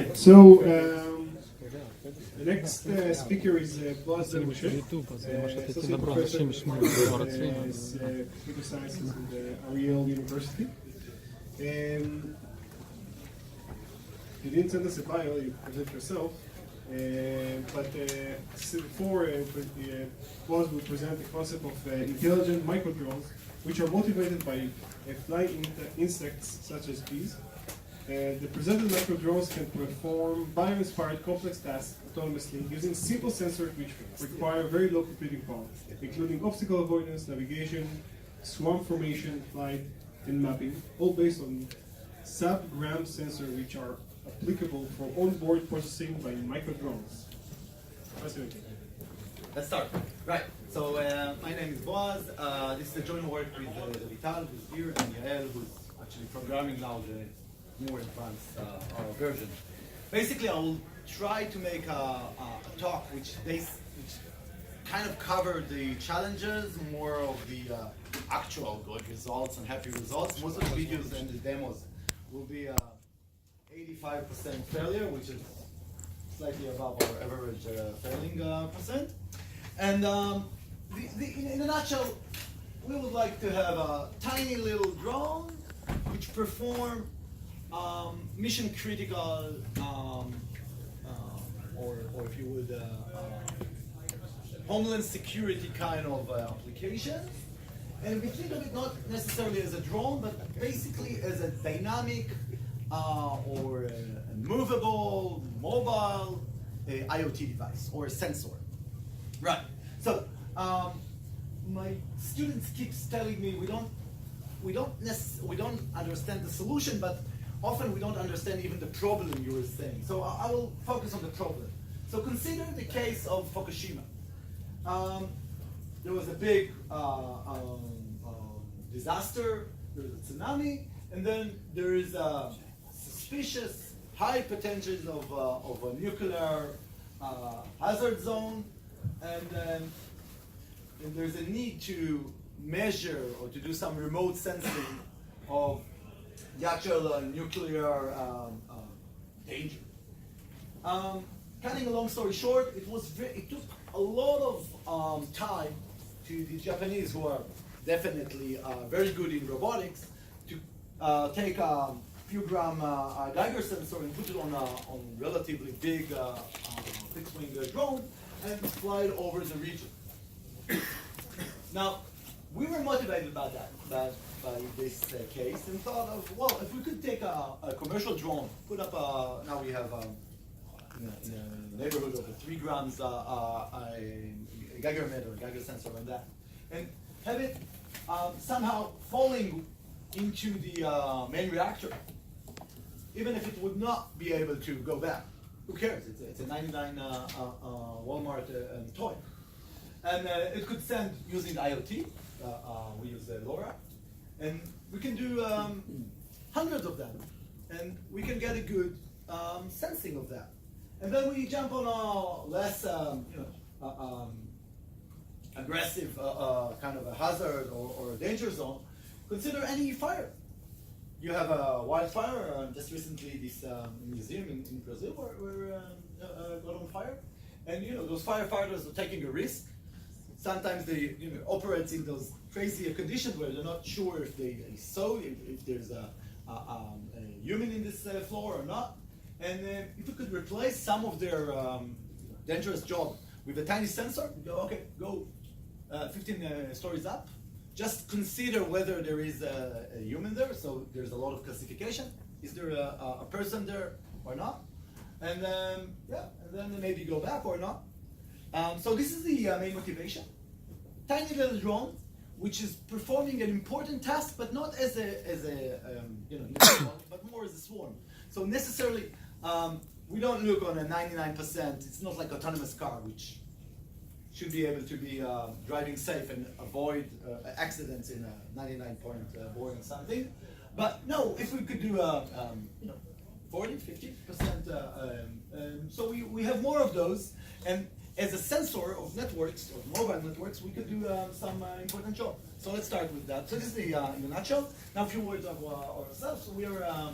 Right, so the next speaker is Boaz MOSHE, associate professor in computer sciences at Ariel University. You didn't send us a bio, you present yourself, but before Boaz will present the concept of intelligent micro-drones, which are motivated by flying insects such as bees. The presented micro-drones can perform bio-inspired complex tasks autonomously using simple sensors which require very low computing power, including obstacle avoidance, navigation, swarm formation, flight, and mapping, all based on sub-gram sensors which are applicable for on-board processing by micro-drones. Let's start. Right. So my name is Boaz. This is a joint work with Vital, who's here, and Yael, who's actually programming now the more advanced version. Basically, I will try to make a talk which kind of cover the challenges, more of the actual good results and happy results. Most of the videos and the demos will be 85% failure, which is slightly above our average failing percent. And in a nutshell, we would like to have a tiny little drone which perform mission critical, or if you would, homeland security kind of applications. And we think of it not necessarily as a drone, but basically as a dynamic or a movable, mobile IoT device or a sensor. Right. So my students keeps telling me we don't understand the solution, but often we don't understand even the problem you were saying. So I will focus on the problem. So consider the case of Fukushima. There was a big disaster, there was a tsunami, and then there is a suspicious high potential of a nuclear hazard zone, and there's a need to measure or to do some remote sensing of the actual nuclear danger. Cutting a long story short, it took a lot of time to the Japanese, who are definitely very good in robotics, to take a few gram Geiger sensor and put it on a relatively big fixed-wing drone and fly it over the region. Now, we were motivated by this case and thought of, well, if we could take a commercial drone, put up now we have in a neighborhood of 3 grams Geiger meter, Geiger sensor on that, and have it somehow falling into the main reactor, even if it would not be able to go back. Who cares? It's a 99 Walmart toy. And it could send using IoT. We use LoRa. And we can do hundreds of them. And we can get a good sensing of that. And then we jump on a less aggressive kind of a hazard or a danger zone. Consider any fire. You have a wildfire. Just recently, this museum in Brazil got on fire, and those firefighters are taking a risk. Sometimes they operate in those crazy conditions where they're not sure if they saw if there's a human in this floor or not. And if we could replace some of their dangerous job with a tiny sensor, go 15 stories up. Just consider whether there is a human there, so there's a lot of classification. Is there a person there or not? And then maybe go back or not. So this is the main motivation. Tiny little drone, which is performing an important task, but not as a but more as a swarm. So necessarily, we don't look on a 99%. It's not like autonomous car, which should be able to be driving safe and avoid accidents in a 99-point boring something. But no, if we could do 40, 50%, so we have more of those, and as a sensor of networks, of mobile networks, we could do some important job. So let's start with that. So this is the in a nutshell. Now a few words of ourselves. So we are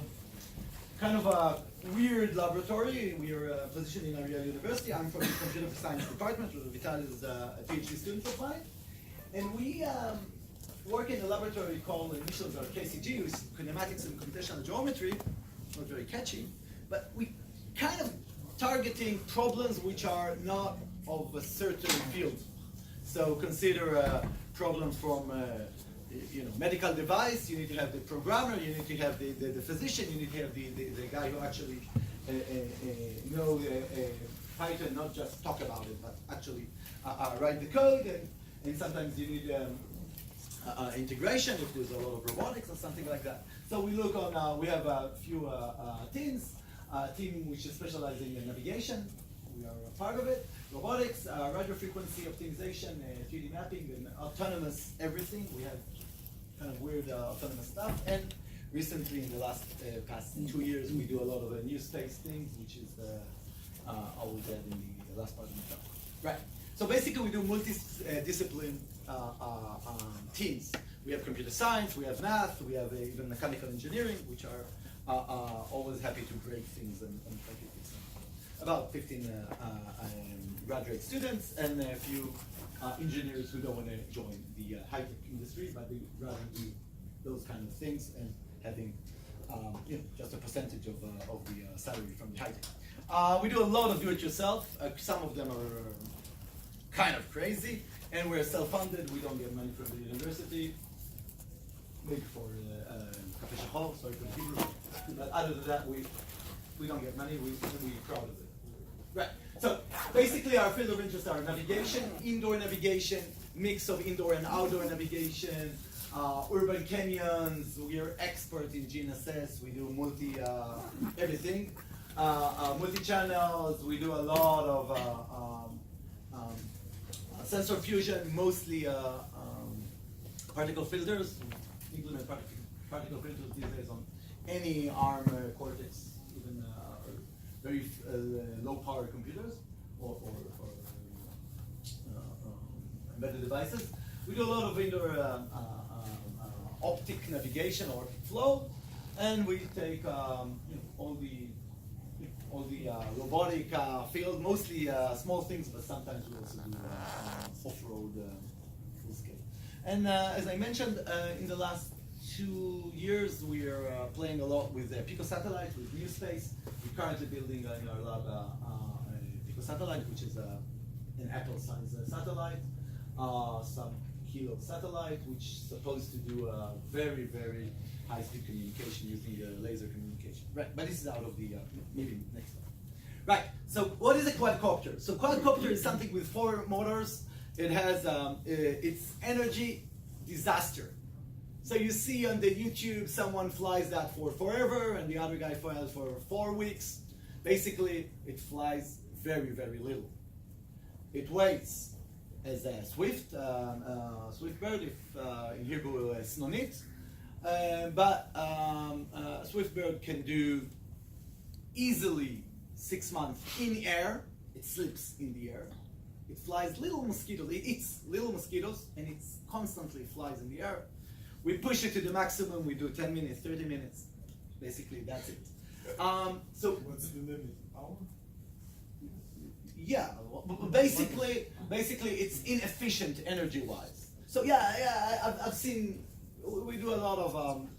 kind of weird laboratory. We are positioned in Ariel University. I'm from the computer science department. Vital is a PhD student of mine. And we work in a laboratory called initials are KCG, which is kinematics and computational geometry. Not very catchy, but we kind of targeting problems which are not of a certain field. So consider problems from medical device. You need to have the programmer. You need to have the physician. You need to have the guy who actually know Python, not just talk about it, but actually write the code. And sometimes you need integration if there's a lot of robotics or something like that. So we look on. We have a few teams. A team which is specializing in navigation. We are a part of it. Robotics, radio frequency optimization, 3D mapping, and autonomous everything. We have kind of weird autonomous stuff. And recently, in the past 2 years, we do a lot of new space things, which is always there in the last part of the talk. Right. So basically, we do multi-discipline teams. We have computer science, we have math, we have even mechanical engineering, which are always happy to break things and try to fix them. About 15 graduate students and a few engineers who don't want to join the high-tech industry, but they rather do those kind of things and having just a percentage of the salary from the high-tech. We do a lot of do-it-yourself. Some of them are kind of crazy, and we're self-funded. We don't get money from the university. Maybe for Cafe Shachol, sorry for the Hebrew. But other than that, we don't get money. We're proud of it. Right. So basically, our field of interest are navigation, indoor navigation, mix of indoor and outdoor navigation, urban canyons. We are expert in GNSS. We do everything, multi-channels. We do a lot of sensor fusion, mostly particle filters. Implement particle filters these days on any ARM Cortex, even very low power computers or embedded devices. We do a lot of indoor optic navigation or flow, and we take all the robotic field, mostly small things, but sometimes we also do off-road full scale. And as I mentioned, in the last 2 years, we are playing a lot with Pico satellite, with New Space. We're currently building in our lab a Pico satellite, which is an Apple-sized satellite, sub-kilo satellite, which is supposed to do very, very high-speed communication using laser communication. Right, but this is out of the, maybe next time. Right, so what is a quadcopter? So quadcopter is something with 4 motors. It has its energy disaster. So you see on the YouTube, someone flies that for forever, and the other guy flies for 4 weeks. Basically, it flies very, very little. It weighs as a swift bird, if in Hebrew, snonit. But a swift bird can do easily 6 months in air. It sleeps in the air. It flies little mosquitoes. It eats little mosquitoes, and it constantly flies in the air. We push it to the maximum. We do 10 minutes, 30 minutes. Basically, that's it. So what's the limit? Hour? Yeah, basically, it's inefficient energy-wise. So yeah, I've seen. We do a lot of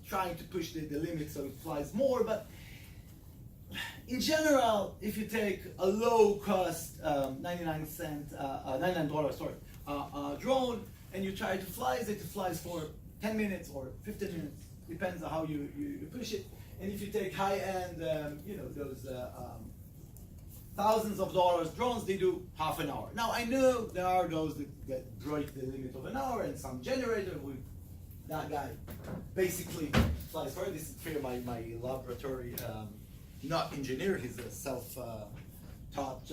trying to push the limit so it flies more, but in general, if you take a low-cost $99 drone and you try to fly it, it flies for 10 minutes or 15 minutes, depends on how you push it. And if you take high-end, those thousands of dollars drones, they do half an hour. Now I know there are those that break the limit of an hour, and some generator with that guy basically flies for it. This is here my laboratory. Not engineer, he's a self-taught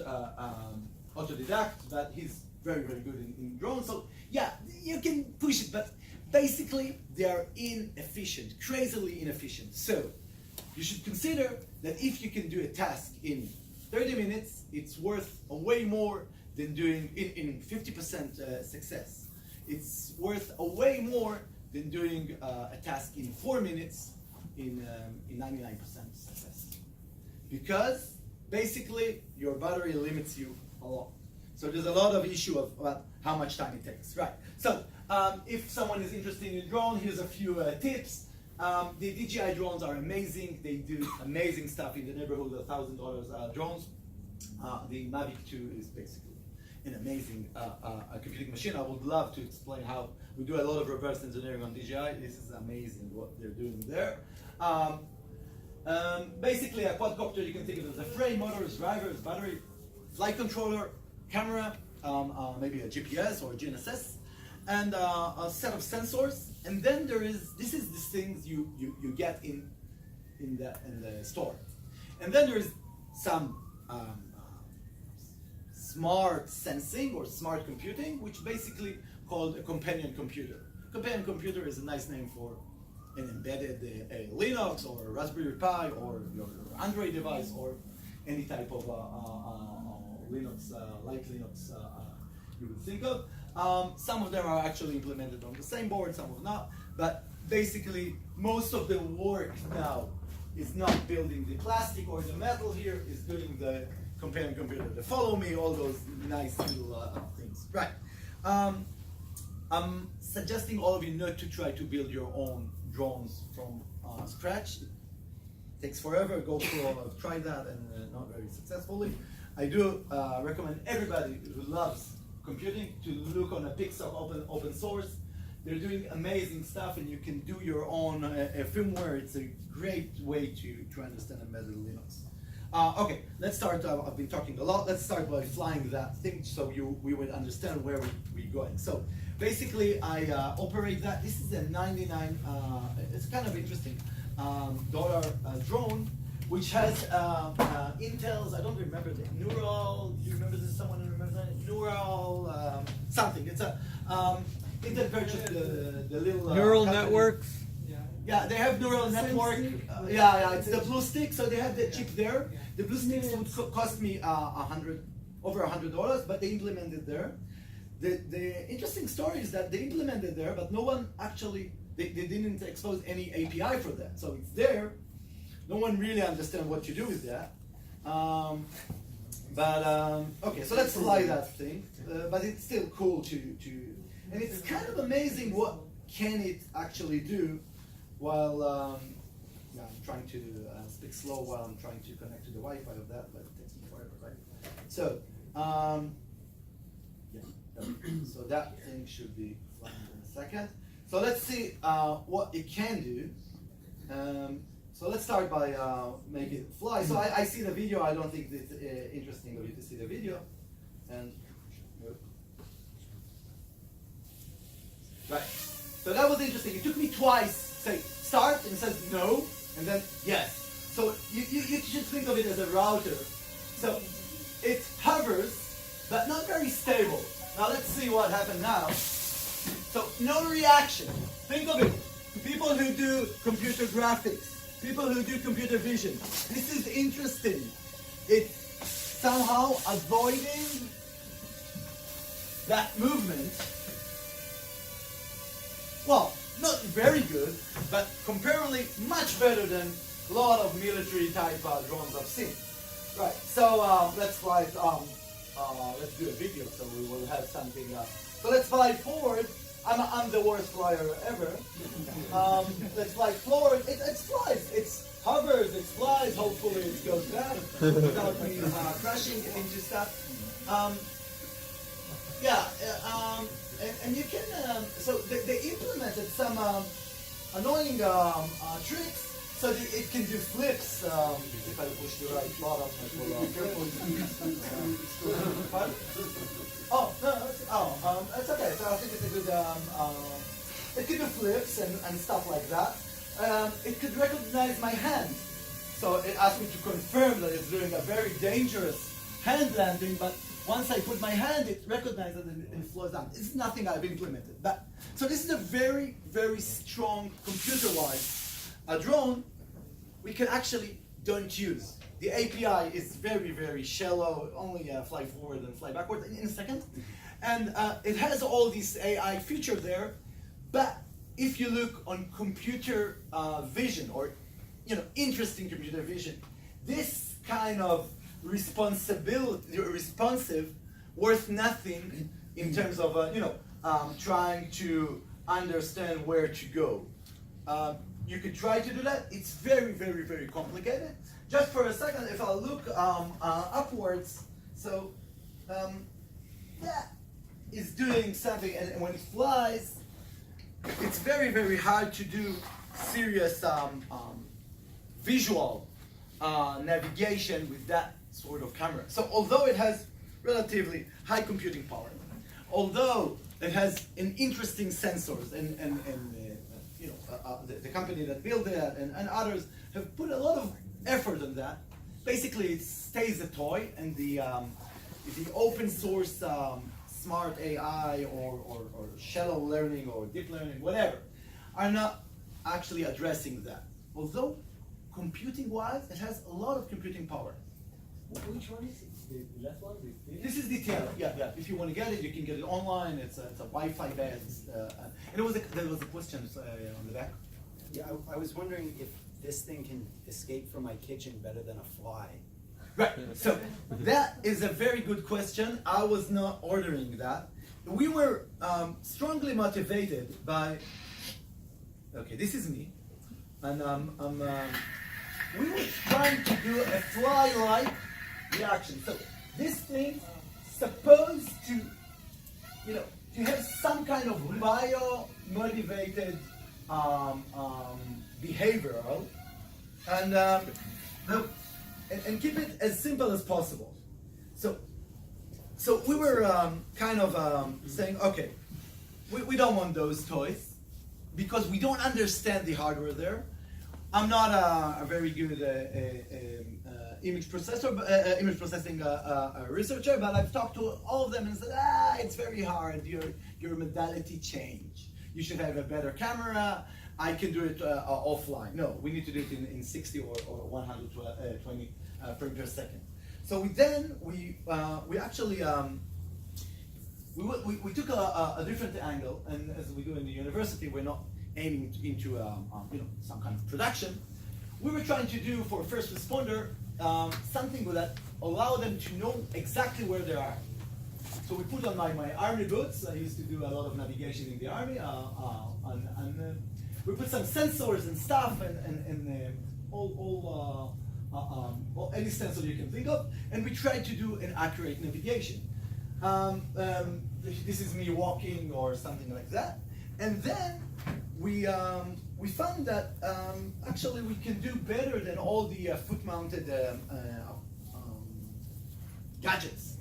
autodidact, but he's very, very good in drones. So yeah, you can push it, but basically they are inefficient, crazily inefficient. So you should consider that if you can do a task in 30 minutes, it's worth a way more than doing in 50% success. It's worth a way more than doing a task in 4 minutes in 99% success. because basically your battery limits you a lot. So there's a lot of issue about how much time it takes, right? So if someone is interested in a drone, here's a few tips. The DJI drones are amazing. They do amazing stuff in the neighborhood of $1,000 drones. The Mavic 2 is basically an amazing computing machine. I would love to explain how we do a lot of reverse engineering on DJI. This is amazing what they're doing there. Basically, a quadcopter, you can think of it as a frame, motors, drivers, battery, flight controller, camera, maybe a GPS or a GNSS, and a set of sensors. And then this is the things you get in the store. And then there is some smart sensing or smart computing, which basically called a companion computer. Companion computer is a nice name for an embedded Linux or a Raspberry Pi or your Android device or any type of Linux, light Linux you would think of. Some of them are actually implemented on the same board, some of not, but basically most of the work now is not building the plastic or the metal here, is doing the companion computer, the follow me, all those nice little things. Right. I'm suggesting all of you not to try to build your own drones from scratch. It takes forever. Go through try that and not very successfully. I do recommend everybody who loves computing to look on a Pixar open source. They're doing amazing stuff, and you can do your own firmware. It's a great way to understand embedded Linux. Okay, let's start. I've been talking a lot. Let's start by flying that thing so we would understand where we're going. So basically, I operate that. This is a 99. It's kind of interesting dollar drone, which has Intel's. I don't remember the neural. Do you remember this? Someone who remembers that? Neural something. It's a Intel purchased the little neural company. Networks. Yeah, they have neural network. Yeah, it's the blue stick. So they have the chip there. The blue sticks would cost me over $100, but they implemented there. The interesting story is that they implemented there, but no one actually they didn't expose any API for that. So it's there. No one really understands what you do with that. Okay, so let's fly that thing. But it's still cool to and it's kind of amazing what can it actually do while I'm trying to speak slow while I'm trying to connect to the Wi-Fi of that, but it takes me forever, right? So, so that thing should be flying in a second. So let's see what it can do. So let's start by making it fly. So I see the video. I don't think it's interesting of you to see the video. And right. So that was interesting. It took me twice. Say start and it says no, and then yes. So you should think of it as a router. So it hovers, but not very stable. Now let's see what happened now. So no reaction. Think of it. People who do computer graphics, people who do computer vision. This is interesting. It's somehow avoiding that movement. Well, not very good, but comparatively much better than a lot of military type drones I've seen. Right, so let's fly, let's do a video so we will have something. So let's fly forward. I'm the worst flyer ever. Let's fly forward. It flies. It hovers, it flies. Hopefully it goes back without me crashing into stuff. And you can, so they implemented some annoying tricks so that it can do flips. If I push the right button, it will it's okay. So I think it's a good, it can do flips and stuff like that. It could recognize my hand. So it asked me to confirm that it's doing a very dangerous hand landing, but once I put my hand, it recognizes it and it flows down. It's nothing I've implemented. So this is a very, very strong computer-wise drone we can actually don't use. The API is very, very shallow, only fly forward and fly backward in a second. And it has all these AI features there, but if you look on computer vision or interesting computer vision, this kind of responsive, worth nothing in terms of trying to understand where to go. You could try to do that. It's very, very, very complicated. Just for a second, if I look upwards, so that is doing something, and when it flies, it's very, very hard to do serious visual navigation with that sort of camera. So although it has relatively high computing power, although it has an interesting sensors, and the company that built it and others have put a lot of effort on that, basically it stays a toy, and the open source smart AI or shallow learning or deep learning, whatever, are not actually addressing that. Although computing-wise, it has a lot of computing power. Which one is it? The last one? This is the TL. Yeah. If you want to get it, you can get it online. It's a Wi-Fi based. And there was a question on the back. Yeah, I was wondering if this thing can escape from my kitchen better than a fly. Right. So that is a very good question. I was not ordering that. We were strongly motivated by. Okay, this is me, and we were trying to do a fly-like reaction. So this thing supposed to, to have some kind of bio-motivated behavioral, and keep it as simple as possible. So we were kind of saying, okay, we don't want those toys because we don't understand the hardware there. I'm not a very good image processing researcher, but I've talked to all of them and said, it's very hard. Your modality change. You should have a better camera. I can do it offline. No, we need to do it in 60 or 120 frames per second. So we actually we took a different angle, and as we do in the university, we're not aiming into some kind of production. We were trying to do for a first responder something that allow them to know exactly where they are. So we put on my army boots. I used to do a lot of navigation in the army, and we put some sensors and stuff, and any sensor you can think of, and we tried to do an accurate navigation. This is me walking or something like that, and then we found that actually we can do better than all the foot-mounted gadgets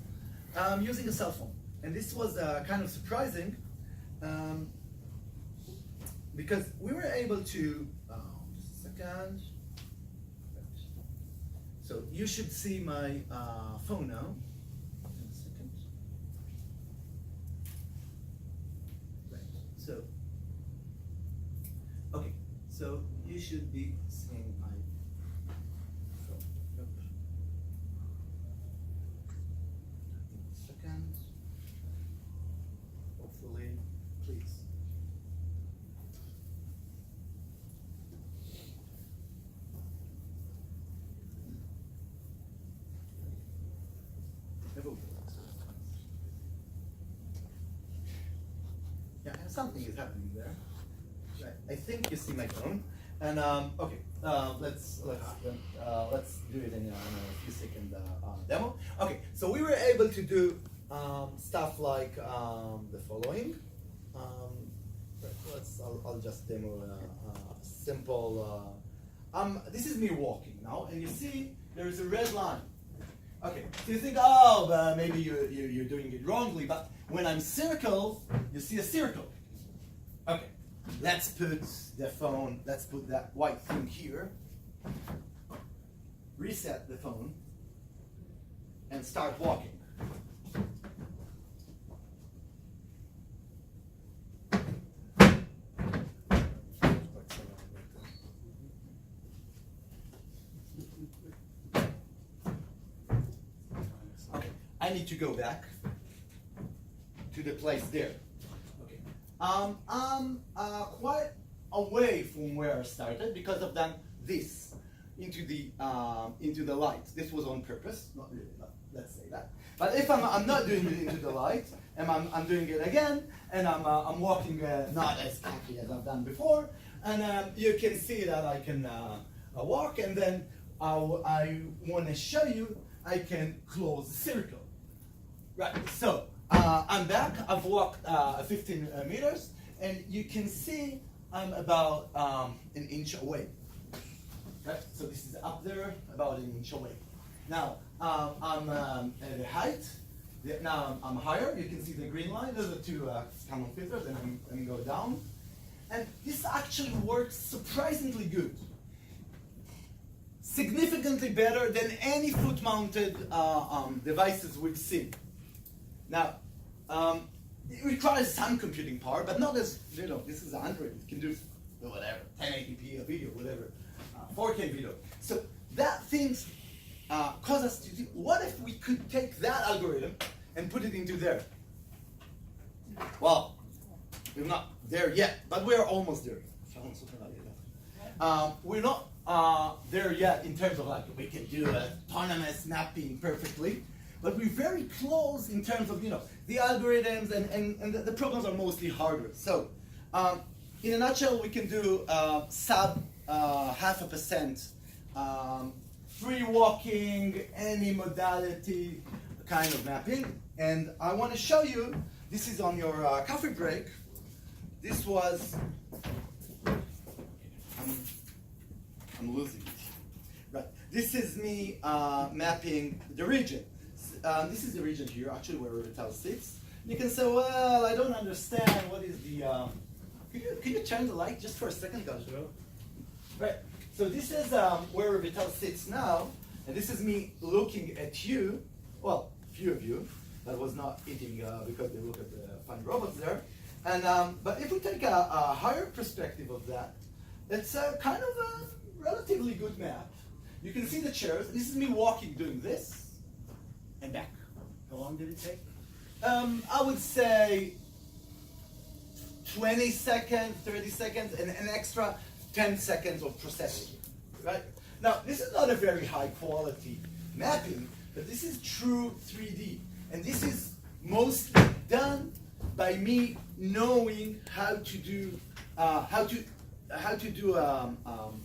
using a cell phone. And this was kind of surprising because we were able to, just a second. So you should see my phone now. Just a second. Right. So, okay. So you should be seeing my phone. Yep. Second. Hopefully, please. Yeah, something is happening there. Right. I think you see my phone, and okay. Let's do it in a few second demo. Okay, so we were able to do stuff like the following. I'll just demo a simple. This is me walking now, and you see there is a red line. Okay, so you think, maybe you're doing it wrongly, but when I'm circle, you see a circle. Okay, let's put the phone, let's put that white thing here, reset the phone, and start walking. I need to go back to the place there. Okay. I'm quite away from where I started because I've done this. into the light. This was on purpose, not really, but let's say that. But if I'm not doing it into the light, and I'm doing it again, and I'm walking not as quickly as I've done before, and you can see that I can walk, and then I want to show you I can close the circle. Right, so I'm back. I've walked 15 meters, and you can see I'm about an inch away. Right, so this is up there, about an inch away. Now I'm at a height. Now I'm higher. You can see the green line. Those are two common filters, and I'm go down. And this actually works surprisingly good. Significantly better than any foot-mounted devices we've seen. Now, it requires some computing power, but not as, this is Android. It can do whatever, 1080p video, whatever, 4K video. So that things cause us to do, what if we could take that algorithm and put it into there? Well, we're not there yet, but we're almost there. We're not there yet in terms of like we can do autonomous mapping perfectly, but we're very close in terms of the algorithms and the problems are mostly hardware. So in a nutshell, we can do sub 0.5% free walking, any modality kind of mapping. And I want to show you, this is on your coffee break. This was, I'm losing it. Right. This is me mapping the region. This is the region here, actually, where Robotel sits. You can say, well, I don't understand what is the. Can you turn the light just for a second, guys? Right. So this is where Robotel sits now, and this is me looking at you. Well, few of you. That was not eating because they look at the fun robots there. And but if we take a higher perspective of that, it's kind of a relatively good map. You can see the chairs. This is me walking, doing this, and back. How long did it take? I would say 20 seconds, 30 seconds, and an extra 10 seconds of processing. Right? Now, this is not a very high quality mapping, but this is true 3D. And this is mostly done by me knowing how to do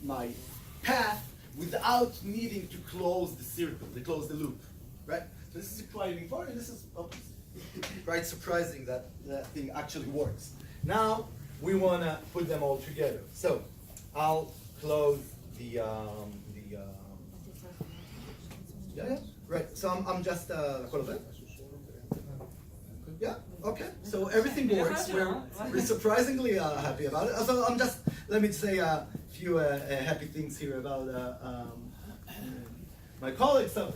my path without needing to close the circle, to close the loop, right? So this is quite important. This is quite surprising that that thing actually works. Now we want to put them all together. So I'll close the right. So I'm just yeah, okay. So everything works. We're surprisingly happy about it. So I'm just, let me say a few happy things here about my colleagues. So,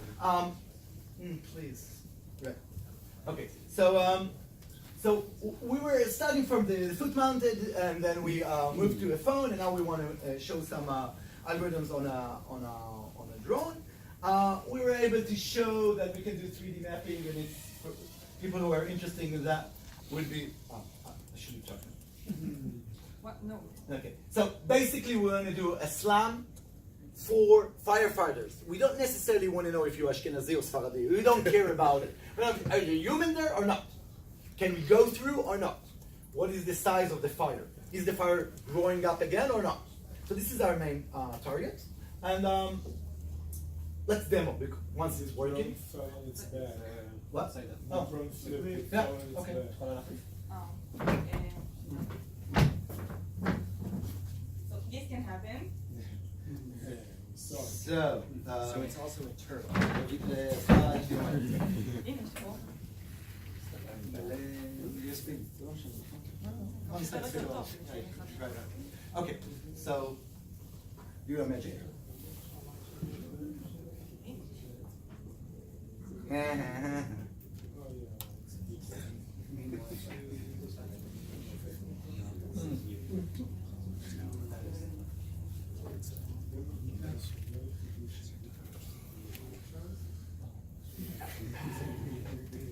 please. Right. Okay. So, so we were starting from the foot-mounted, and then we moved to a phone, and now we want to show some algorithms on a drone. We were able to show that we can do 3D mapping, and it's for people who are interested in that would be. I should be talking. What? No. Okay. So basically, we want to do a slam for firefighters. We don't necessarily want to know if you're Ashkenazi or Sfaradi. We don't care about it. Are you human there or not? Can we go through or not? What is the size of the fire? Is the fire growing up again or not? So this is our main target. And let's demo once it's working. It's bad. What? Oh. Flip, Yeah, it's okay. bad. So this can happen. So it's also a turtle. Okay, so you're a magic.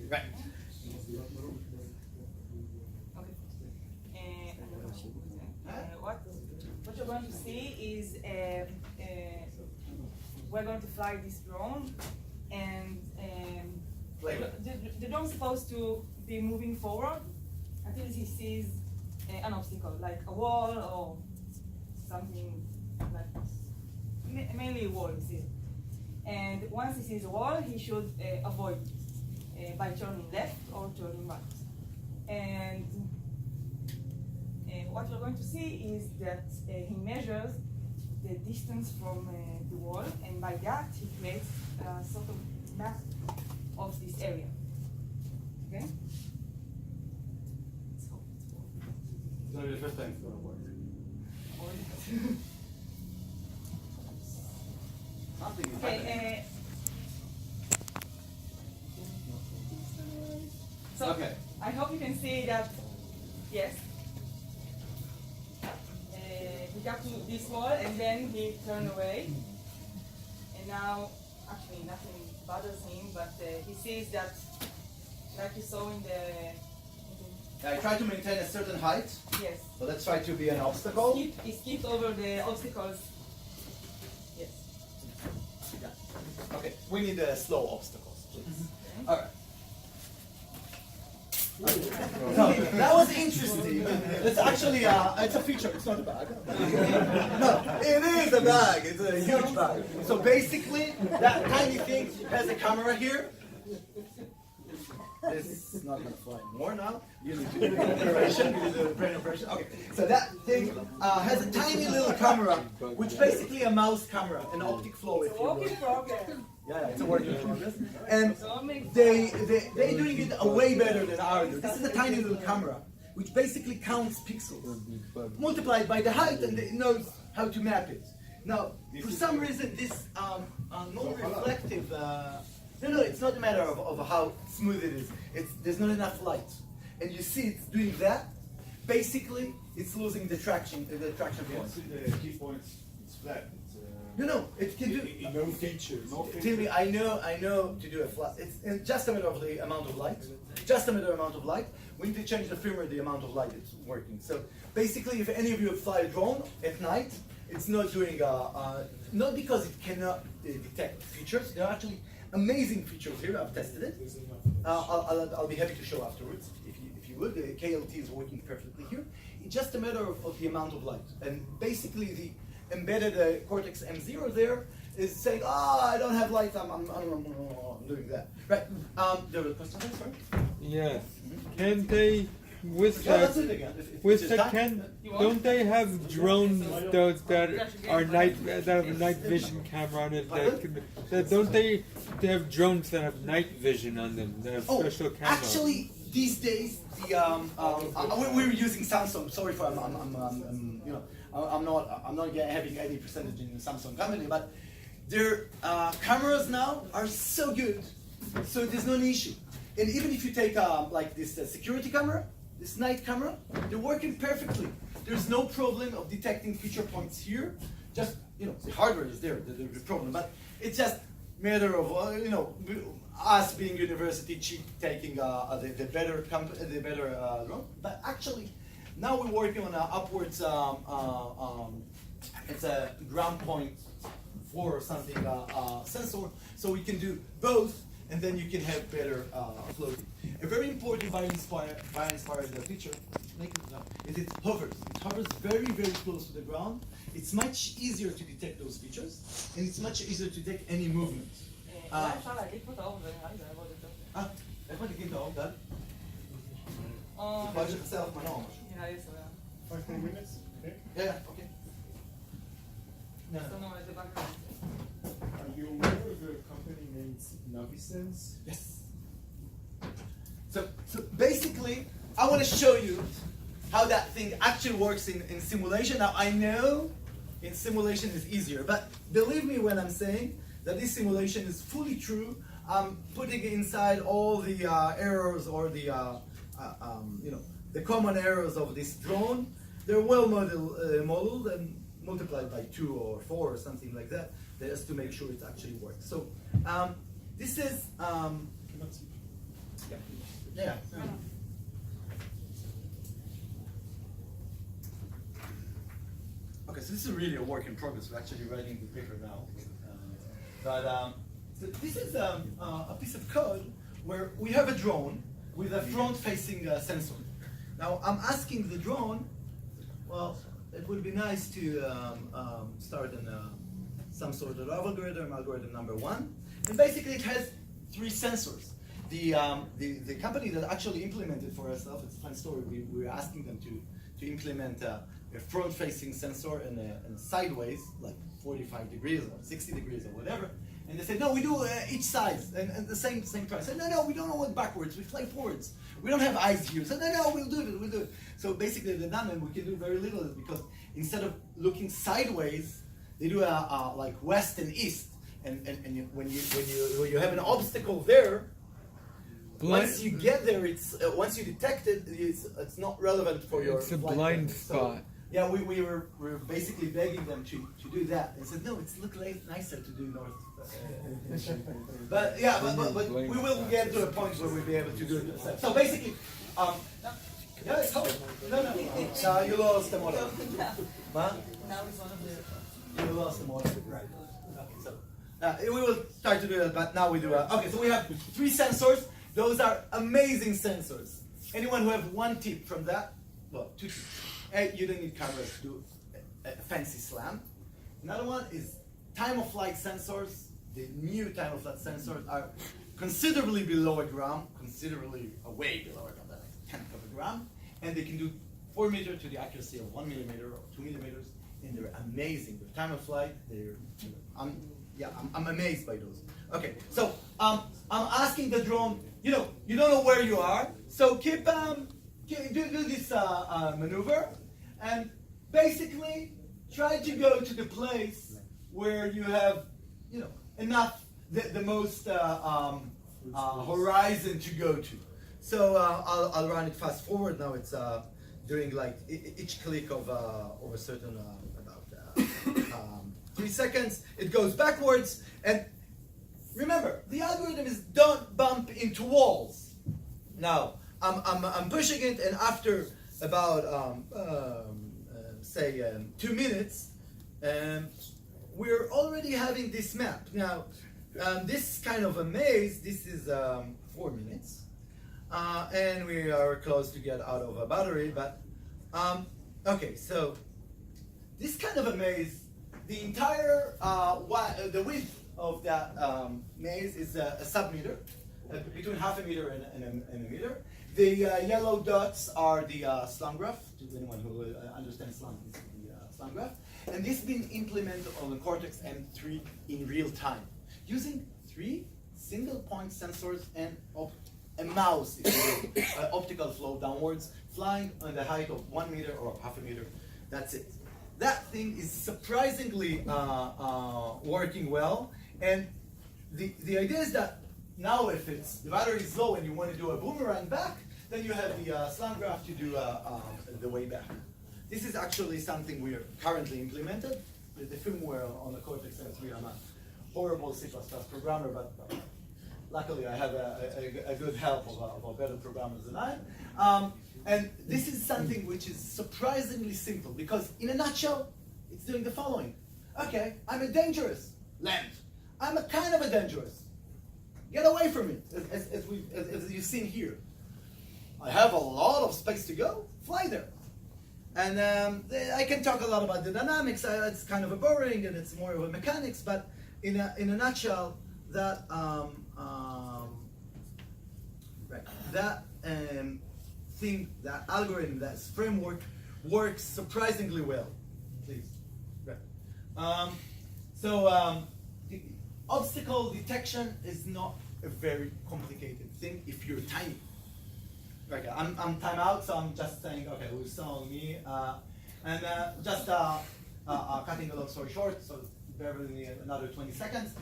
Right. What you're going to see is we're going to fly this drone, and Play with it. the drone is supposed to be moving forward until he sees an obstacle, like a wall or something like this. Mainly a wall, he sees. And once he sees a wall, he should avoid it by turning left or turning right. And what you're going to see is that he measures the distance from the wall, and by that he creates a sort of map of this area. Okay? It's going to be the first time it's going to work. Something is happening. Okay. So Okay. I hope you can see that. Yes. He got to this wall and then he turned away. And now, actually, nothing bothers him, but he sees that, like you saw in the. I try to maintain a certain height, Yes. so let's try to be an obstacle. He skipped over the obstacles. Yes. Yeah. Okay, we need slow obstacles, please. Okay. All right. No, that was interesting. It's actually it's a feature. It's not a bag. No, it is a bag. It's a huge bag. So basically, that tiny thing has a camera here. This is not going to fly anymore now. You need to do the operation. You need to do the brain operation. Okay. So that thing has a tiny little camera, which basically a mouse camera, an optic flow, if It's a you will. work in progress. Yeah, it's a work in progress. And So make they're doing it way better than ours do. This is a tiny little camera, which basically counts pixels, multiplied by the height, and it knows how to map it. Now, for some reason, this non-reflective, no, it's not a matter of how smooth it is. There's not enough light. And you see it's doing that. Basically, it's losing the traction point. See the key points. It's flat. It's, No, it can do. no features. No features. Tell me, I know to do a flat. It's just a matter of the amount of light. Just a matter of amount of light. We need to change the firmware, the amount of light it's working. So basically, if any of you fly a drone at night, it's not doing not because it cannot detect features. There are actually amazing features here. I've tested it. There's enough. I'll be happy to show afterwards if you would. The KLT is working perfectly here. It's just a matter of the amount of light. And basically, the embedded Cortex M0 there is saying, I don't have light. I'm doing that. Right. There was a question there, sorry. Yes. Can they, with Yeah, let's that, do it again. If with there's that, time. don't they have drones those that are that have a night vision camera on it? Don't they have drones that have night vision on them? That have special cameras. Actually, these days we're using Samsung. Sorry for I'm not having any percentage in the Samsung company, but their cameras now are so good, so there's no issue. And even if you take like this security camera, this night camera, they're working perfectly. There's no problem of detecting feature points here. Just the hardware is there, the problem, but it's just matter of us being university cheap taking the better drone. But actually, now we're working on an upwards. It's a ground point 4 or something sensor, so we can do both, and then you can have better floating. A very important bio-inspired feature is it hovers. It hovers very, very close to the ground. It's much easier to detect those features, and it's much easier to detect any movement. אולי אפשר להדליק פה את האור, זה נראה לי זה יעבוד יותר. איך מדליקים את האור, דל? או, יכול להיות שחסר לך מנוע או משהו. נראה לי סבבה. 5 more minutes? Okay. Yeah, okay. יש לנו איזה באג. Are you aware of a company named Navisense? Yes. So basically, I want to show you how that thing actually works in simulation. Now I know in simulation is easier, but believe me when I'm saying that this simulation is fully true. I'm putting inside all the errors or the common errors of this drone. They're well modeled and multiplied by 2 or 4 or something like that, just to make sure it actually works. So this is yeah. Okay, so this is really a work in progress. We're actually writing the paper now. But so this is a piece of code where we have a drone with a front-facing sensor. Now I'm asking the drone, well, it would be nice to start in some sort of algorithm number one, and basically it has three sensors. The company that actually implemented for ourselves, it's a fun story. We were asking them to implement a front-facing sensor and sideways, like 45 degrees or 60 degrees or whatever. And they said, no, we do each size and the same price. I said, no, we don't want backwards. We fly forwards. We don't have eyes here. I said, no, we'll do it. So basically, they're done, and we can do very little because instead of looking sideways, they do like west and east. And when you have an obstacle there, once you get there, it's once you detect it, it's not relevant for your. It's a flight blind pattern. spot. So, yeah, we were basically begging them to do that. They said, no, it's nicer to do north. But yeah, but we will get to a point where we'll be able to do it. So basically, yeah, it's hard. No, you lost the model. Huh? Now it's one of the. You lost the model. Right. Okay, so we will start to do that, but now we do. Okay, so we have three sensors. Those are amazing sensors. Anyone who have one tip from that? Well, two tips. You don't need cameras to do a fancy slam. Another one is time of flight sensors. The new time of flight sensors are considerably below a gram, way below a gram, like a tenth of a gram, and they can do 4 meters to the accuracy of 1 millimeter or 2 millimeters, and they're amazing. The time of flight, I'm amazed by those. Okay, so I'm asking the drone. You don't know where you are, so do this maneuver, and basically try to go to the place where you have, enough, the most horizon to go to. So I'll run it fast forward now. It's doing like each click of a certain about 3 seconds. It goes backwards, and remember the algorithm is don't bump into walls. Now I'm pushing it, and after about say 2 minutes, we're already having this map. Now, this kind of a maze, this is 4 minutes, and we are close to get out of a battery, but, okay, so this kind of a maze, the entire, the width of that maze is a sub-meter, between half a meter and a meter. The yellow dots are the slam graph, to anyone who understands slam, this is the slam graph. And this has been implemented on the Cortex M3 in real time, using 3 single-point sensors and a mouse, if you will, optical flow downwards, flying on the height of 1 meter or half a meter. That's it. That thing is surprisingly working well, and the idea is that now if the battery is low and you want to do a boomerang back, then you have the slam graph to do the way back. This is actually something we are currently implemented. The firmware on the Cortex M3, I'm a horrible C++ programmer, but luckily I have a good help of better programmers than I. And this is something which is surprisingly simple, because in a nutshell, it's doing the following. Okay, I'm a dangerous land. I'm a kind of a dangerous. Get away from me, as you've seen here. I have a lot of space to go, fly there. And I can talk a lot about the dynamics. It's kind of a boring, and it's more of a mechanics. But in a nutshell, that thing, that algorithm, that framework works surprisingly well. Please, right. The obstacle detection is not a very complicated thing if you're tiny. Okay, I'm time out, so I'm just saying, okay, we'll sell me, just cutting a long story short, so bear with me another 20 seconds.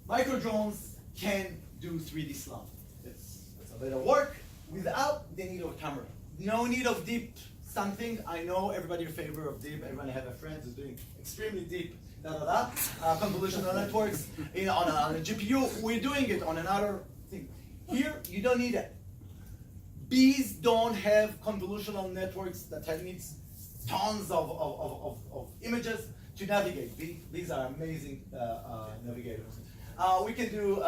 Micro drones can do 3D slam. It's a bit of work without the need of a camera. No need of deep something. I know everybody in favor of deep. Everyone have a friend who's doing extremely deep convolutional networks on a GPU. We're doing it on another thing. Here, you don't need it. Bees don't have convolutional networks that needs tons of images to navigate. These are amazing navigators. We can do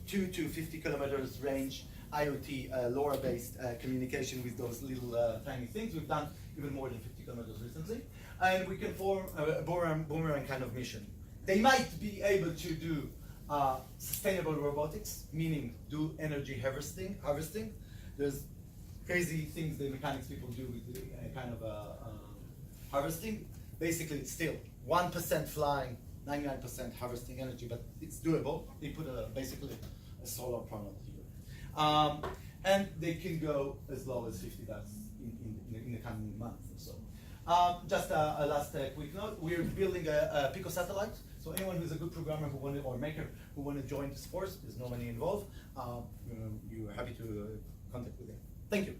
2 to 50 kilometers range IoT LoRa-based communication with those little tiny things. We've done even more than 50 kilometers recently. And we can form a boomerang kind of mission. They might be able to do sustainable robotics, meaning do energy harvesting. There's crazy things the mechanics people do with the kind of harvesting. Basically, still 1% flying, 99% harvesting energy, but it's doable. They put basically a solar panel here. And they can go as low as 50 watts in the coming months or so. Just a last quick note, we're building a Pico satellite, so anyone who's a good programmer or maker who want to join the sports, there's no money involved, you're happy to contact with them. Thank you.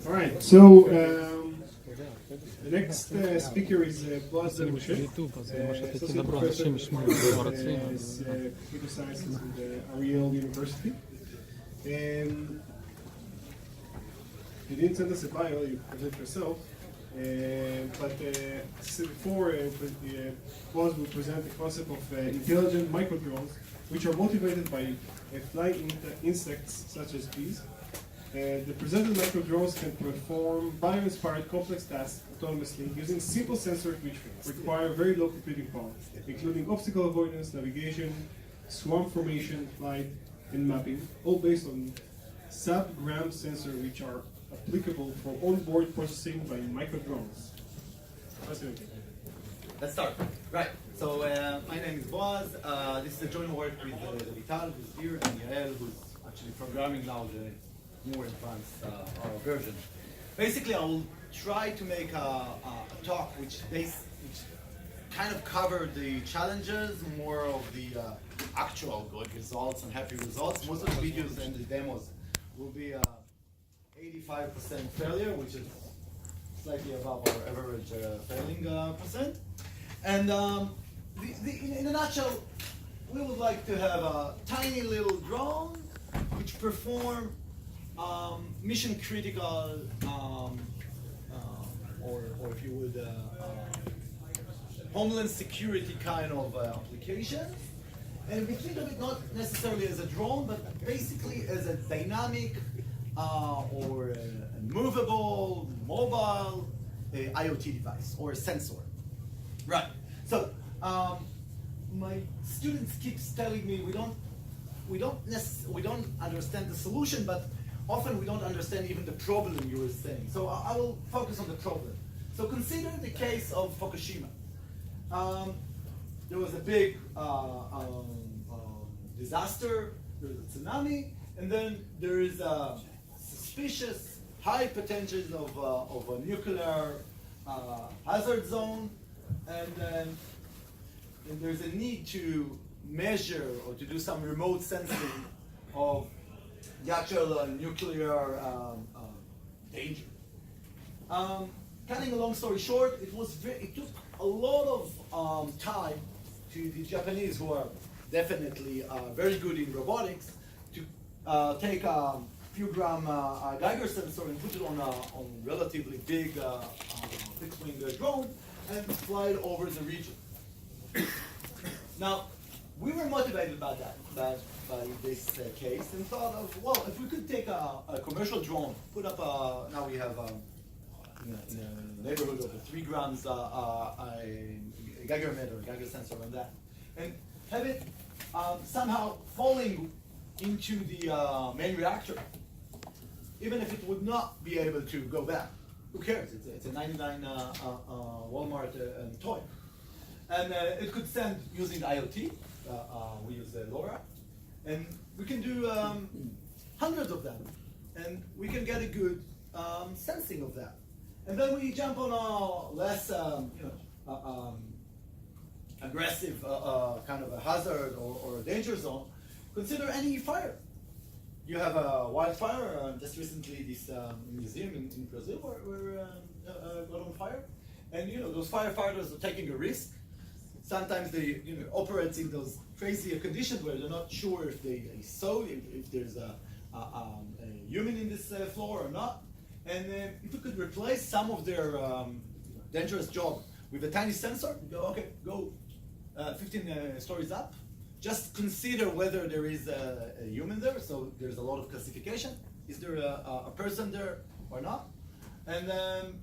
All right, so the next speaker is Boaz MOSHE, associate professor of computer sciences at Ariel University. You didn't send us a bio, you present yourself. But before Boaz will present the concept of intelligent micro-drones, which are motivated by flying insects such as bees. The presented micro-drones can perform bio-inspired complex tasks autonomously using simple sensors which require very low computing power, including obstacle avoidance, navigation, swarm formation, flight, and mapping, all based on sub-gram sensors which are applicable for onboard processing by micro-drones. Fascinating. Let's start. Right. So my name is Boaz. This is a joint work with Vital, who's here, and Yael, who's actually programming now the more advanced version. Basically, I will try to make a talk which kind of cover the challenges, more of the actual good results and happy results. Most of the videos and the demos will be 85% failure, which is slightly above our average failing percent. And in a nutshell, we would like to have a tiny little drone which perform mission critical, or if you would, homeland security kind of application. And we think of it not necessarily as a drone, but basically as a dynamic or a movable, mobile IoT device or a sensor. Right. So my students keeps telling me we don't understand the solution, but often we don't understand even the problem you were saying. So I will focus on the problem. So consider the case of Fukushima. There was a big disaster, there was a tsunami, and then there is a suspicious high potential of a nuclear hazard zone, and then there's a need to measure or to do some remote sensing of the actual nuclear danger. Cutting a long story short, it took a lot of time to the Japanese, who are definitely very good in robotics, to take a few gram Geiger sensor and put it on a relatively big fixed-wing drone and fly it over the region. Now, we were motivated by this case and thought of, well, if we could take a commercial drone, put up now we have in a neighborhood of 3 grams Geiger meter, Geiger sensor on that, and have it somehow falling into the main reactor, even if it would not be able to go back. Who cares? It's a 99 Walmart toy. And it could send using IoT. We use LoRa. And we can do hundreds of them. And we can get a good sensing of that. And then we jump on a less aggressive kind of a hazard or a danger zone. Consider any fire. You have a wildfire. Just recently, this museum in Brazil got on fire. And those firefighters are taking a risk. Sometimes they operate in those crazy conditions where they're not sure if if there's a human in this floor or not. And if we could replace some of their dangerous job with a tiny sensor, you go, okay, go 15 stories up. Just consider whether there is a human there. So there's a lot of classification. Is there a person there or not? And and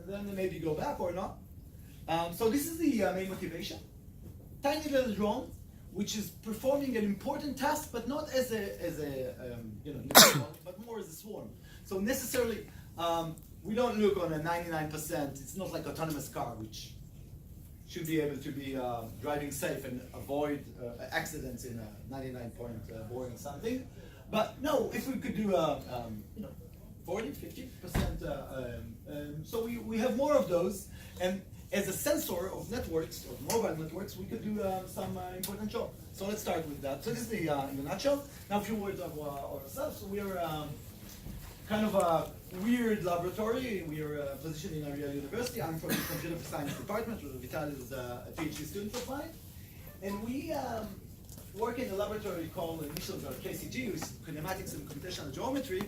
then maybe go back or not. So this is the main motivation. Tiny little drone, which is performing an important task, but not as a but more as a swarm. So necessarily, we don't look on a 99%. It's not like autonomous car, which should be able to be driving safe and avoid accidents in a 99-point boring or something. But no, if we could do 40, 50%, so we have more of those. And as a sensor of networks, of mobile networks, we could do some important job. So let's start with that. So this is in a nutshell. Now a few words of ourselves. So we are kind of a weird laboratory. We are positioned in Ariel University. I'm from the computer science department. Vital is a PhD student of mine. And we work in a laboratory called initials are KCG, which is kinematics and computational geometry.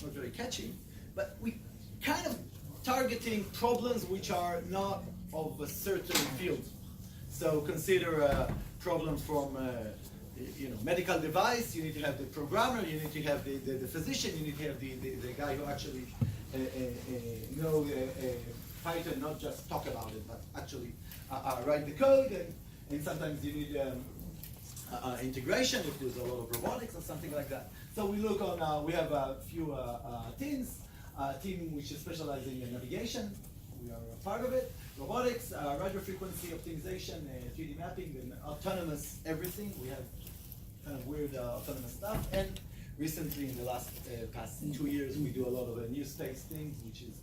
Not very catchy, but we kind of targeting problems which are not of a certain field. So consider problems from medical device. You need to have the programmer, you need to have the physician, you need to have the guy who actually know Python, not just talk about it, but actually write the code. And sometimes you need integration if there's a lot of robotics or something like that. So we look on, we have a few teams. A team which is specializing in navigation, we are a part of it. Robotics, radio frequency optimization, 3D mapping, and autonomous everything. We have kind of weird autonomous stuff. And recently, in the past 2 years, we do a lot of new space things, which is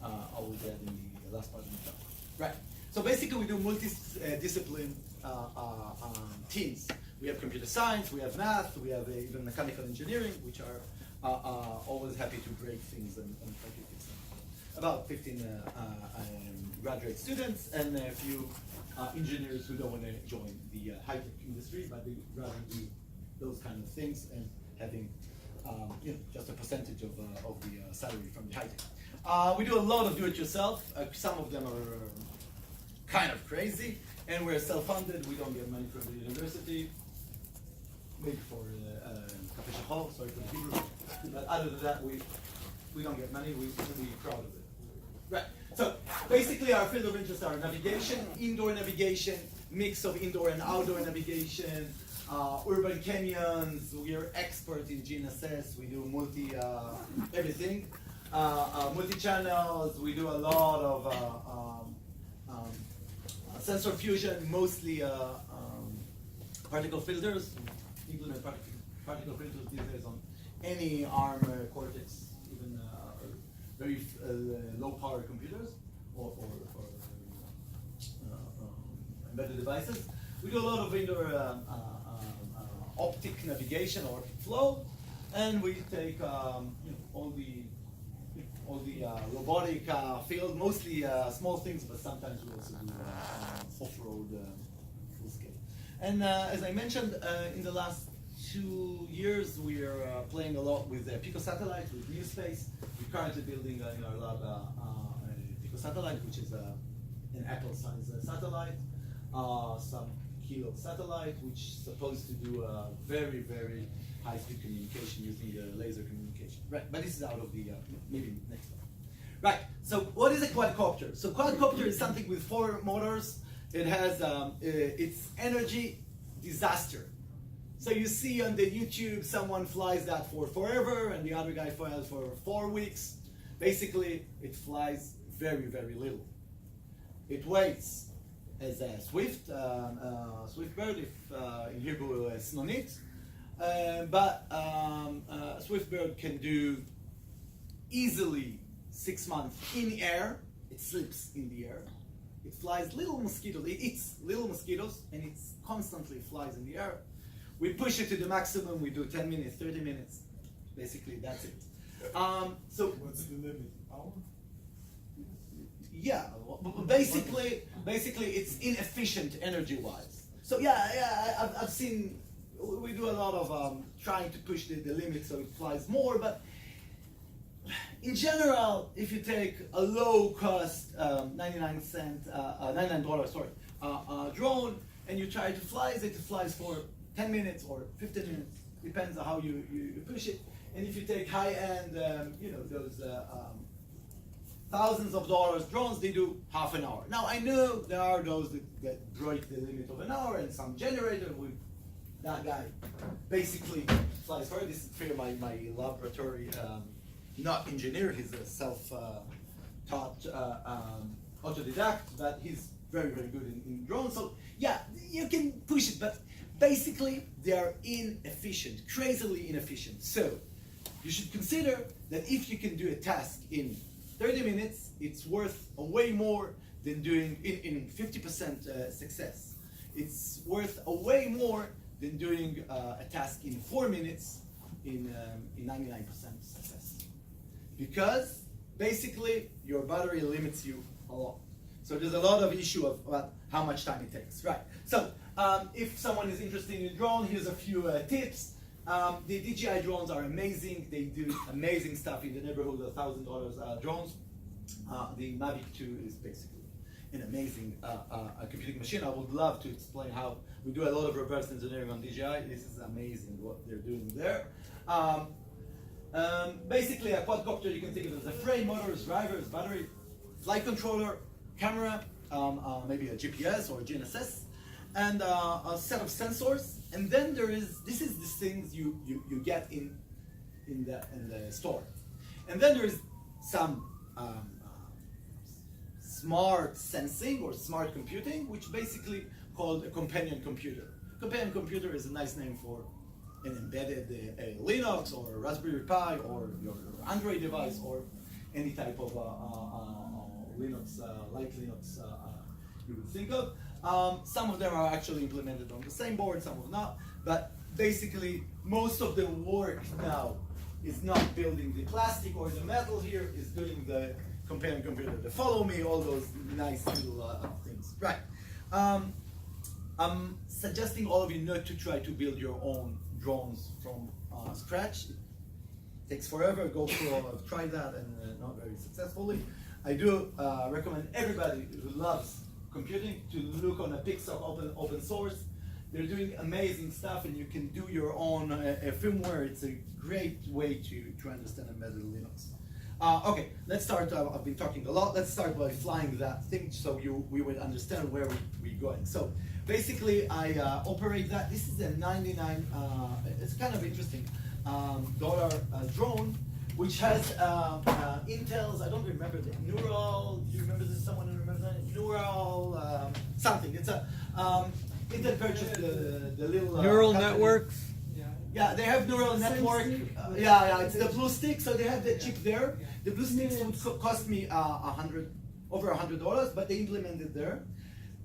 I will get in the last part of the talk. Right. So basically, we do multi-discipline teams. We have computer science, we have math, we have even mechanical engineering, which are always happy to break things and try to fix them. About 15 graduate students and a few engineers who don't want to join the high-tech industry, but they rather do those kind of things and having just a percentage of the salary from the high-tech. We do a lot of do-it-yourself. Some of them are kind of crazy, and we're self-funded. We don't get money from the university. Maybe for Cafe Shachor, sorry for the Hebrew. But other than that, we don't get money. We're proud of it. Right. So basically, our field of interest are navigation, indoor navigation, mix of indoor and outdoor navigation, urban canyons. We are expert in GNSS. We do everything, multi-channels. We do a lot of sensor fusion, mostly particle filters. Implement particle filters these days on any ARM Cortex, even very low power computers or embedded devices. We do a lot of indoor optic navigation or optic flow, and we take all the robotic field, mostly small things, but sometimes we also do off-road full scale. And as I mentioned, in the last 2 years, we are playing a lot with Pico satellite, with New Space. We're currently building in our lab a Pico satellite, which is an Apple-sized satellite, some kilo satellite, which is supposed to do very, very high-speed communication using laser communication. Right, but this is out of the, maybe next one. Right, so what is a quadcopter? So quadcopter is something with 4 motors. It has its energy disaster. So you see on the YouTube, someone flies that for forever, and the other guy flies for 4 weeks. Basically, it flies very, very little. It waits as a swift bird, if in Hebrew, snonit. But swift bird can do easily 6 months in the air. It sleeps in the air. It flies little mosquitoes. It eats little mosquitoes, and it constantly flies in the air. We push it to the maximum. We do 10 minutes, 30 minutes. Basically, that's it. So What's the limit? Hour? yeah, basically, it's inefficient energy-wise. So yeah, I've seen. We do a lot of trying to push the limit so it flies more, but in general, if you take a low-cost $99 drone and you try to fly it, it flies for 10 minutes or 15 minutes, depends on how you push it. And if you take high-end, those thousands of dollars drones, they do half an hour. Now I know there are those that break the limit of an hour, and some generator with that guy basically flies for it. This is for my laboratory, not engineer. He's a self-taught autodidact, but he's very, very good in drones. So yeah, you can push it, but basically they are inefficient, crazily inefficient. So you should consider that if you can do a task in 30 minutes, it's worth a way more than doing in 50% success. It's worth a way more than doing a task in 4 minutes in 99% success. Because basically your battery limits you a lot. So there's a lot of issue about how much time it takes. Right. So if someone is interested in a drone, here's a few tips. The DJI drones are amazing. They do amazing stuff in the neighborhood of $1,000 drones. The Mavic 2 is basically an amazing computing machine. I would love to explain how we do a lot of reverse engineering on DJI. This is amazing what they're doing there. Basically, a quadcopter you can think of as a frame, motors, drivers, battery, flight controller, camera, maybe a GPS or GNSS, and a set of sensors. And then this is the things you get in the store. And then there is some smart sensing or smart computing, which basically called a companion computer. Companion computer is a nice name for an embedded Linux or a Raspberry Pi or your Android device or any type of Linux, light Linux you would think of. Some of them are actually implemented on the same board, some of not. But basically, most of the work now is not building the plastic or the metal here, is doing the compare and computer, the follow me, all those nice little things. Right. I'm suggesting all of you not to try to build your own drones from scratch. It takes forever. GoPro tried that and not very successfully. I do recommend everybody who loves computing to look on a Pixar open source. They're doing amazing stuff, and you can do your own firmware. It's a great way to understand embedded Linux. Okay, let's start. I've been talking a lot. Let's start by flying that thing so we would understand where we're going. So basically, I operate that. This is a 99. It's kind of interesting dollar drone, which has Intel's. I don't remember the neural. Do you remember this? Someone who remembers that? Neural something. It's a Intel purchased the little Neural company. networks. Yeah, they have neural network. Yeah, it's the blue stick. So they have the chip there. The blue sticks would cost me over $100, but they implemented there.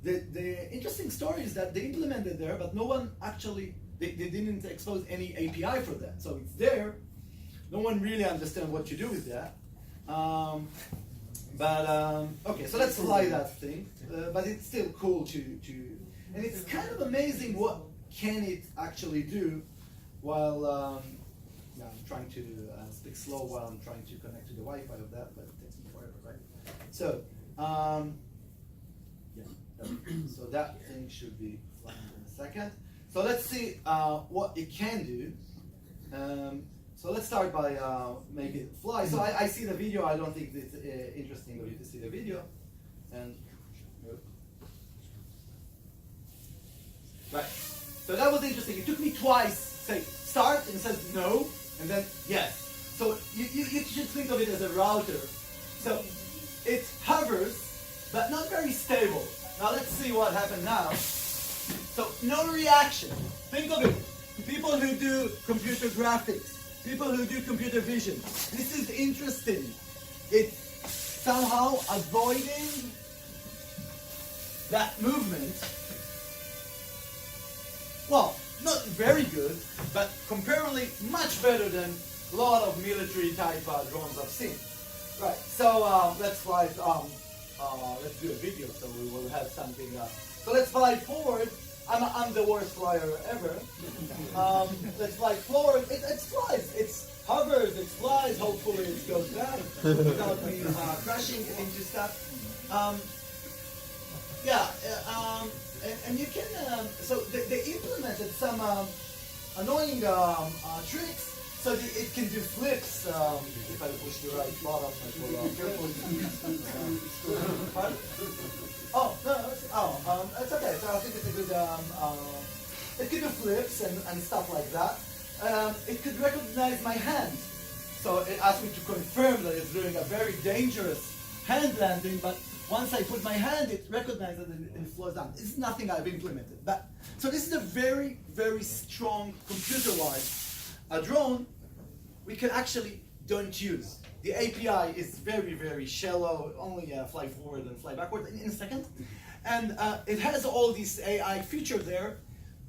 The interesting story is that they implemented there, but no one actually they didn't expose any API for that. So it's there. No one really understands what you do with that. Okay, so let's fly that thing. But it's still cool to and it's kind of amazing what can it actually do while I'm trying to speak slow while I'm trying to connect to the Wi-Fi of that, but it takes me forever, right? So, so that thing should be flying in a second. So let's see what it can do. So let's start by making it fly. So I see the video. I don't think it's interesting of you to see the video. And right. So that was interesting. It took me twice. Say start and it says no, and then yes. So you should think of it as a router. So it hovers, but not very stable. Now let's see what happened now. So no reaction. Think of it. People who do computer graphics, people who do computer vision. This is interesting. It's somehow avoiding that movement. Well, not very good, but comparably much better than a lot of military type drones I've seen. Right, so let's fly, let's do a video so we will have something. So let's fly forward. I'm the worst flyer ever. Let's fly forward. It flies. It hovers, it flies. Hopefully it goes down without me crashing into stuff. And you can, so they implemented some annoying tricks so that it can do flips. If I push the right button, it's okay. So I think it's a good, it can do flips and stuff like that. It could recognize my hand. So it asked me to confirm that it's doing a very dangerous hand landing, but once I put my hand, it recognizes it and it flows down. It's nothing I've implemented. So this is a very, very strong computer-wise drone we can actually don't use. The API is very, very shallow, only fly forward and fly backward in a second. And it has all these AI feature there,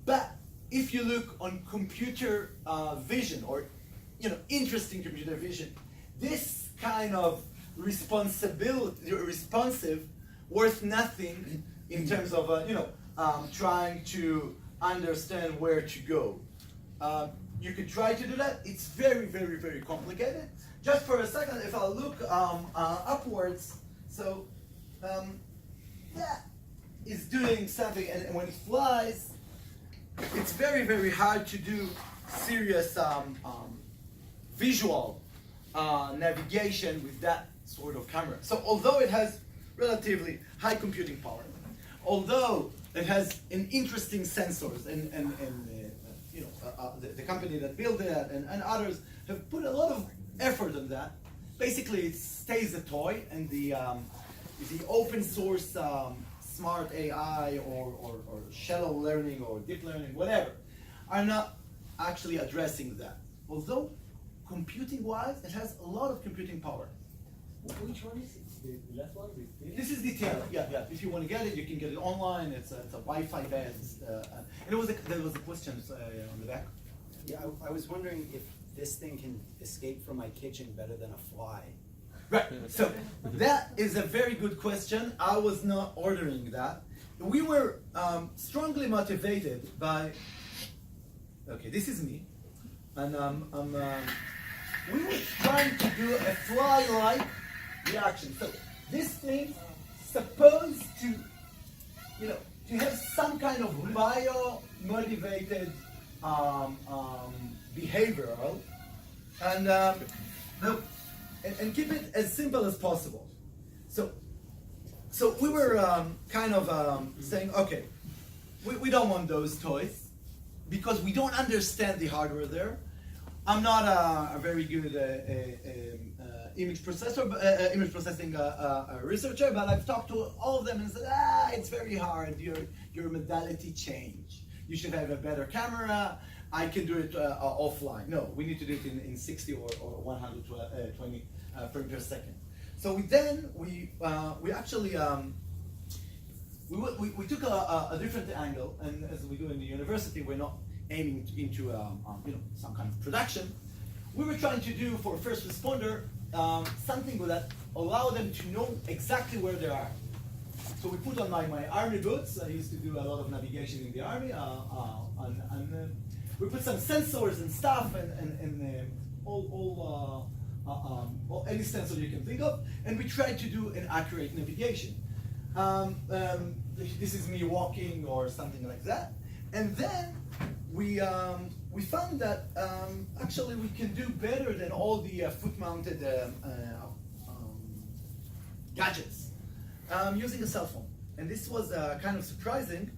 but if you look on computer vision or interesting computer vision, this kind of responsive, worth nothing in terms of trying to understand where to go. You could try to do that. It's very, very, very complicated. Just for a second, if I look upwards, so that is doing something, and when it flies, it's very, very hard to do serious visual navigation with that sort of camera. So although it has relatively high computing power, although it has an interesting sensors, and the company that built it and others have put a lot of effort on that. Basically, it stays a toy, and the open source smart AI or shallow learning or deep learning, whatever, are not actually addressing that. Although computing-wise, it has a lot of computing power. Which one is it? The last one? This is the TEL. Yeah. If you want to get it, you can get it online. It's a Wi-Fi based. And there was a question on the back. Yeah, I was wondering if this thing can escape from my kitchen better than a fly. Right. So that is a very good question. I was not ordering that. We were strongly motivated by. Okay, this is me, and we were trying to do a fly-like reaction. So this thing supposed to, to have some kind of bio-motivated behavioral, and keep it as simple as possible. So we were kind of saying, okay, we don't want those toys because we don't understand the hardware there. I'm not a very good image processing researcher, but I've talked to all of them and said, it's very hard. Your modality change. You should have a better camera. I can do it offline. No, we need to do it in 60 or 120 frames per second. So we actually we took a different angle, and as we do in the university, we're not aiming into some kind of production. We were trying to do for a first responder something that allow them to know exactly where they are. So we put on my army boots. I used to do a lot of navigation in the army, and we put some sensors and stuff, and any sensor you can think of, and we tried to do an accurate navigation. This is me walking or something like that, and then we found that actually we can do better than all the foot-mounted gadgets using a cell phone. And this was kind of surprising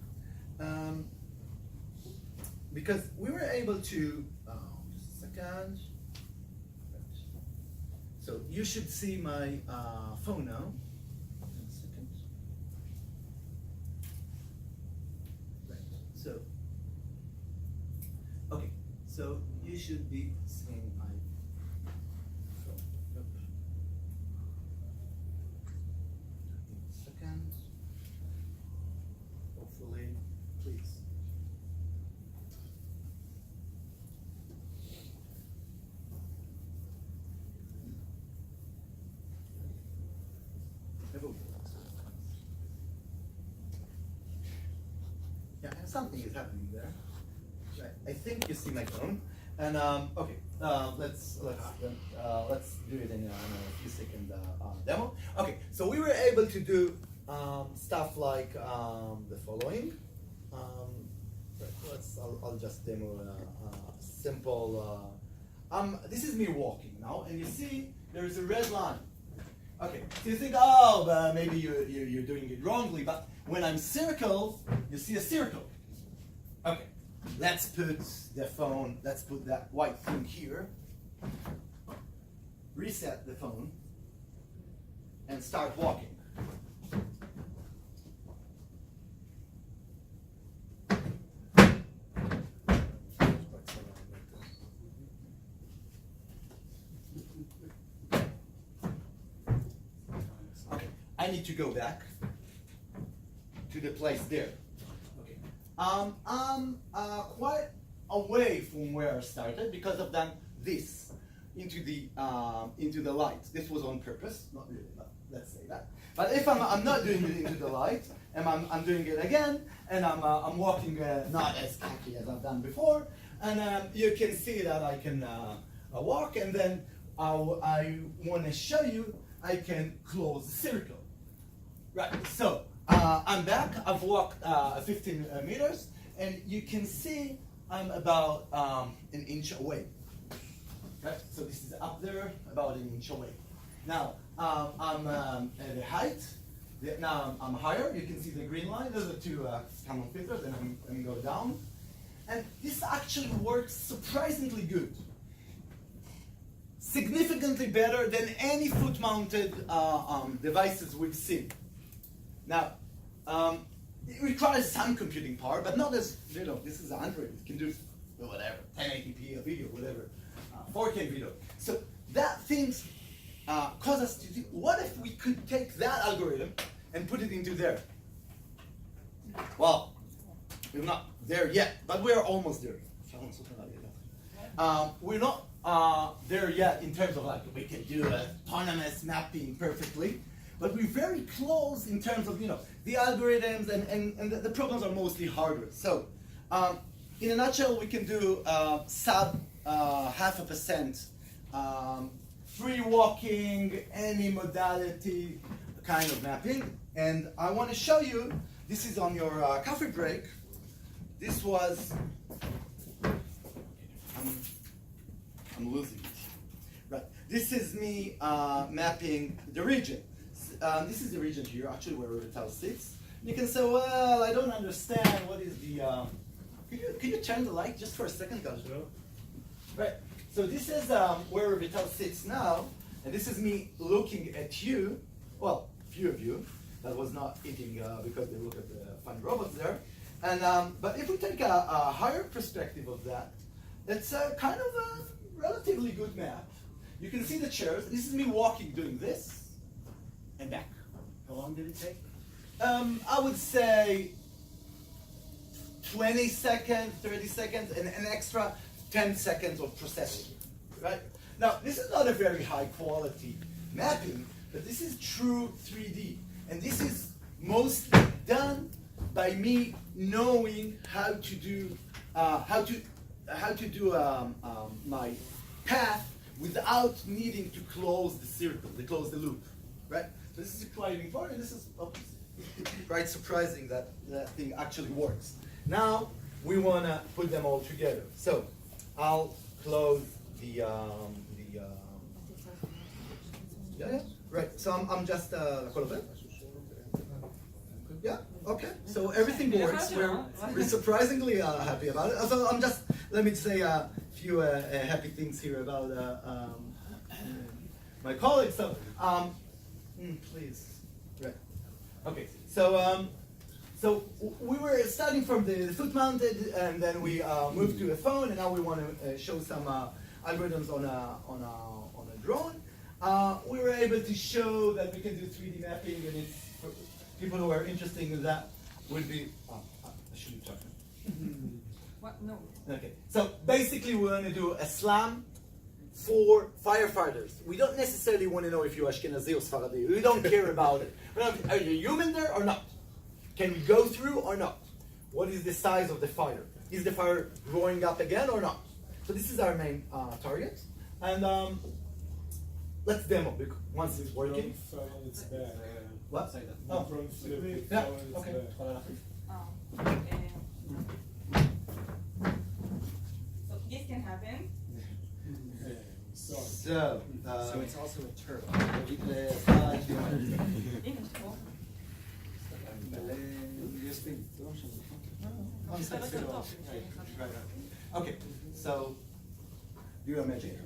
because we were able to. Just a second. So you should see my phone now. One second. Right. So. Okay. So you should be seeing my phone. Yep. One second. Hopefully, please. Yeah, and something is happening there. Right. I think you see my phone. And okay, let's do it in a few second demo. Okay, so we were able to do stuff like the following. I'll just demo a simple. This is me walking now, and you see there is a red line. Okay, so you think, maybe you're doing it wrongly, but when I'm circle, you see a circle. Okay, let's put the phone, let's put that white thing here, reset the phone, and start walking. I need to go back to the place there. Okay. I'm quite away from where I started because I've done this into the light. This was on purpose, not really, but let's say that. But if I'm not doing it into the light, and I'm doing it again, and I'm walking not as quickly as I've done before, and you can see that I can walk, and then I want to show you I can close the circle. Right, so I'm back. I've walked 15 meters, and you can see I'm about an inch away. Right, so this is up there, about an inch away. Now I'm at the height. Now I'm higher. You can see the green line. Those are two common filters, and I'm going to go down. And this actually works surprisingly good. Significantly better than any foot-mounted devices we've seen. Now, it requires some computing power, but not as, this is Android. It can do whatever, 1080p video, whatever, 4K video. So that things cause us to think, what if we could take that algorithm and put it into there? Well, we're not there yet, but we're almost there. we're not there yet in terms of like we can do autonomous mapping perfectly, but we're very close in terms of the algorithms and the problems are mostly hardware. So in a nutshell, we can do sub 0.5% free walking, any modality kind of mapping. And I want to show you, this is on your coffee break. This was, I'm losing it. Right, this is me mapping the region. This is the region here, actually, where Tel sits. You can say, well, I don't understand what is the, can you turn the light just for a second, guys? Right, so this is where Vital sits now, and this is me looking at you, well, few of you, that was not eating because they look at the fun robots there. And but if we take a higher perspective of that, it's a kind of a relatively good map. You can see the chairs. This is me walking, doing this, and back. How long did it take? I would say 20 seconds, 30 seconds, and an extra 10 seconds of processing, right? Now, this is not a very high quality mapping, but this is true 3D. And this is mostly done by me knowing how to do my path without needing to close the circle, to close the loop, right? So this is quite important. This is quite surprising that that thing actually works. Now we want to put them all together. So I'll close the yeah, right. So I'm just yeah, okay. So everything works. We're surprisingly happy about it. So I'm just, let me say a few happy things here about my colleagues. So, please. Right. Okay. So, so we were starting from the foot-mounted, and then we moved to a phone, and now we want to show some algorithms on a drone. We were able to show that we can do 3D mapping, and it's for people who are interested in that would be. I shouldn't talk. What? No. Okay. So basically, we want to do a slam for firefighters. We don't necessarily want to know if you're Ashkenazi or Sfaradi. We don't care about it. Are you human there or not? Can we go through or not? What is the size of the fire? Is the fire growing up again or not? So this is our main target. And let's demo once it's working. It's bad. What? Oh. Flip, Yeah, it's okay. bad. So this can happen. So it's also a turbo. Okay, so do your magic.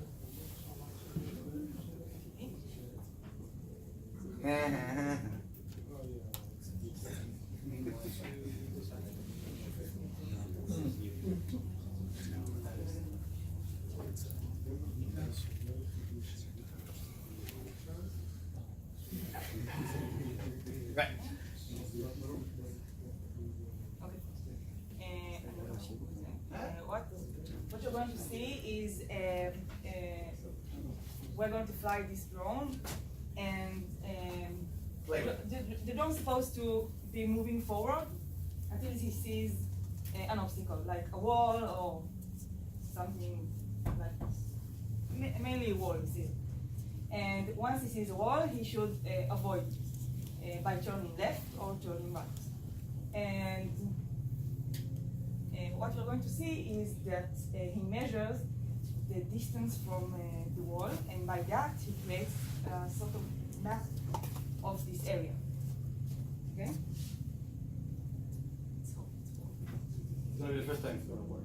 Right. What you're going to see is we're going to fly this drone, and the drone is supposed to be moving forward until he sees an obstacle, like a wall or something like this. Mainly a wall, he sees. And once he sees a wall, he should avoid by turning left or turning right. And what you're going to see is that he measures the distance from the wall, and by that he creates a sort of map of this area. Okay? It's going to be the first time it's going to work.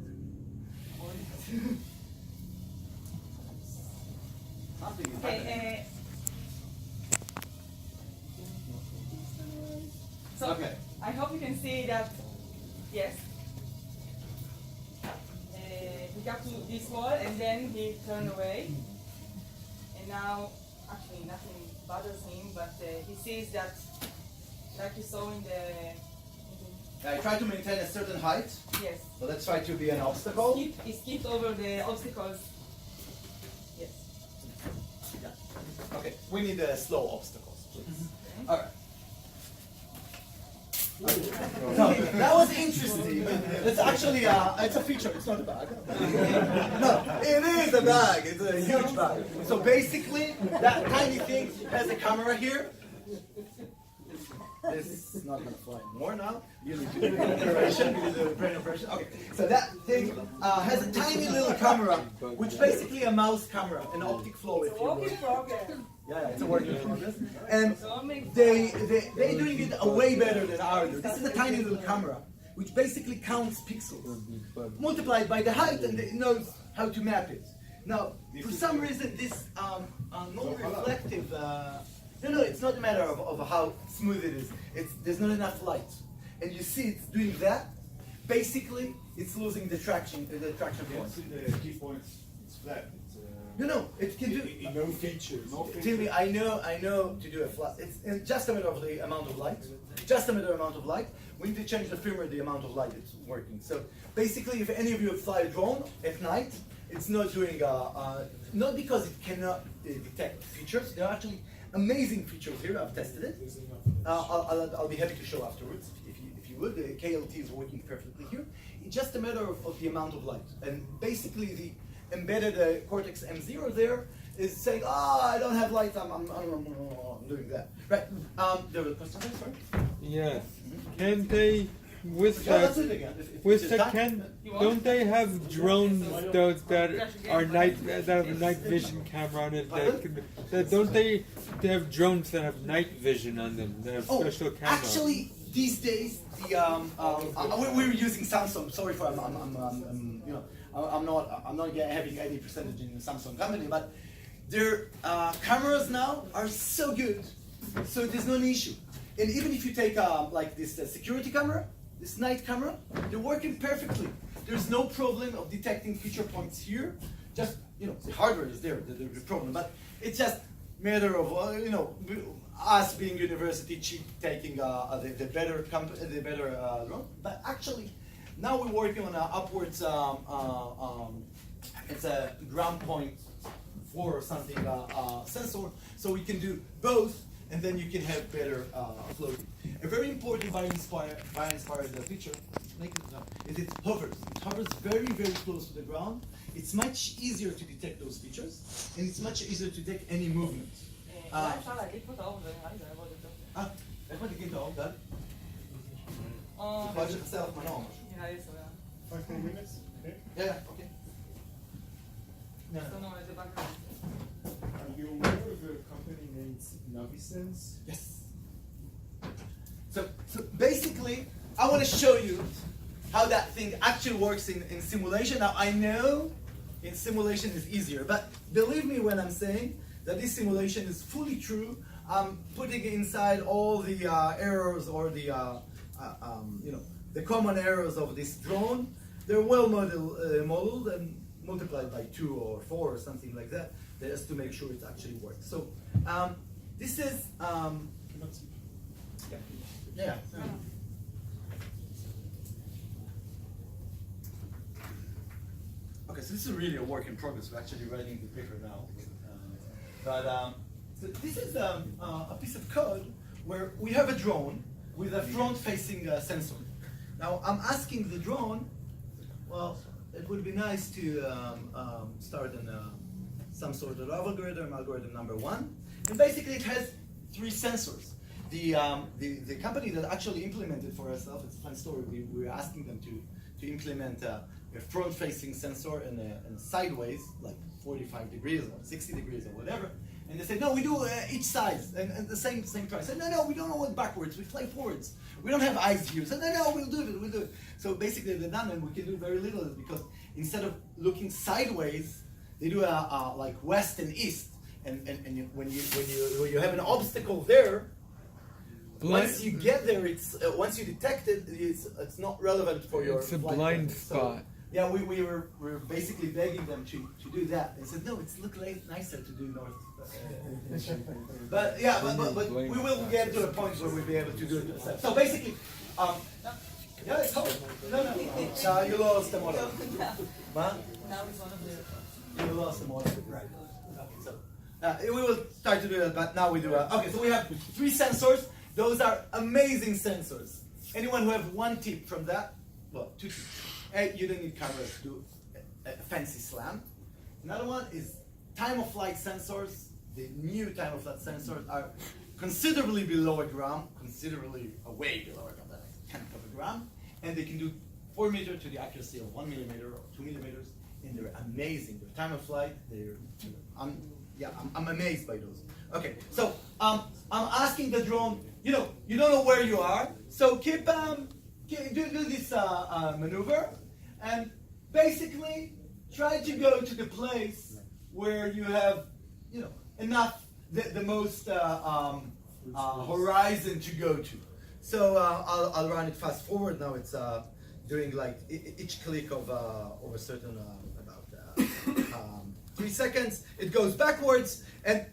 Okay. So Okay. I hope you can see that. Yes. He got to this wall and then he turned away, and now actually nothing bothers him, but he sees that, like you saw in the I try to maintain a certain height. Yes. So let's try to be an obstacle. He skipped over the obstacles. Yes. Yeah. Okay, we need slow obstacles, please. All right. So that was interesting. It's actually it's a feature. It's not a bag. No, it is a bag. It's a huge bag. So basically, that tiny thing has a camera here. This is not going to fly anymore now. You need to do an operation. You need to do a brain operation. Okay. So that thing has a tiny little camera, which basically a mouse camera, an optic flow, if you Work will. in progress. Yeah, it's a work in progress. And So make they're doing it way better than ours. This is a tiny little camera, which basically counts pixels, multiplied by the height, and it knows how to map it. Now, for some reason, this non-reflective, no, it's not a matter of how smooth it is. There's not enough light. And you see it's doing that. Basically, it's losing the traction point. The key points, it's flat. It's, No, it can do. no features. No features. Timmy, I know to do a flat. It's just a matter of the amount of light. Just a matter of amount of light. We need to change the firmware, the amount of light it's working. So basically, if any of you fly a drone at night, it's not doing. Not because it cannot detect features. There are actually amazing features here. I've tested it. There's enough. I'll be happy to show afterwards if you would. The KLT is working perfectly here. It's just a matter of the amount of light. And basically, the embedded Cortex M0 there is saying, I don't have light, I'm doing that. Right, there was a question there, sorry? Yes. Can they, with Yeah, that's that, it again. If with it's the time- don't they have drones those that are that have a night vision camera on it don't they have drones that have night vision on them, that have special cameras? Actually, these days, we're using Samsung. Sorry for I'm not having any percentage in the Samsung company, but their cameras now are so good, so there's no issue. And even if you take like this security camera, this night camera, they're working perfectly. There's no problem of detecting feature points here. Just the hardware is there, the problem, but it's just matter of us being university cheap taking the better drone. But actually, now we're working on an upwards. It's a ground point 4 or something sensor, so we can do both, and then you can have better floating. A very important bio-inspired feature is it hovers. It hovers very, very close to the ground. It's much easier to detect those features, and it's much easier to detect any movement. אולי אפשר להדליק פה את האור, זה נראה לי זה יעבוד יותר. איך מדליקים את האור, גל? או, יכול להיות שחסר לך מנוע או משהו. נראה לי סבבה. 5-10 minutes? Okay. Yeah, okay. יש לנו איזה באג. Are you aware of a company named Navisense? Yes. So basically, I want to show you how that thing actually works in simulation. Now I know in simulation is easier, but believe me when I'm saying that this simulation is fully true. I'm putting inside all the errors or the common errors of this drone. They're well modeled and multiplied by 2 or 4 or something like that, just to make sure it actually works. So this is yeah. Okay, so this is really a work in progress. We're actually writing the paper now. So this is a piece of code where we have a drone with a front-facing sensor. Now I'm asking the drone, well, it would be nice to start in some sort of algorithm number 1, and basically it has 3 sensors. The company that actually implemented for ourselves, it's a fun story. We were asking them to implement a front-facing sensor and sideways, like 45 degrees or 60 degrees or whatever. And they said, no, we do each size and the same price. I said, no, we don't want backwards. We fly forwards. We don't have eyes view. I said, no, we'll do it. So basically, they're done, and we can do very little because instead of looking sideways, they do a like west and east. And when you have an obstacle there, once you get there, it's once you detect it, it's not relevant for your. It's a flight blind path. spot. So, yeah, we were basically begging them to do that. They said, no, it's nicer to do north. But yeah, but we will get to a point where we'll be able to do it. So basically, Yeah, it's hard. No. You lost the model. What? Now it's one of the. You lost the model. Right. Okay, so we will start to do that, but now we do. Okay, so we have 3 sensors. Those are amazing sensors. Anyone who have one tip from that? Well, 2 tips. A, you don't need cameras to do a fancy slam. Another one is time of flight sensors. The new time of flight sensors are considerably below a gram, considerably way below a gram, like 1/10 of a gram, and they can do 4 meters to the accuracy of 1 millimeter or 2 millimeters, and they're amazing. Their time of flight, I'm amazed by those. Okay, so I'm asking the drone. You don't know where you are, so keep do this maneuver, and basically try to go to the place where you have enough the most horizon to go to. So I'll run it fast forward now. It's doing like each click of a certain about 3 seconds. It goes backwards, and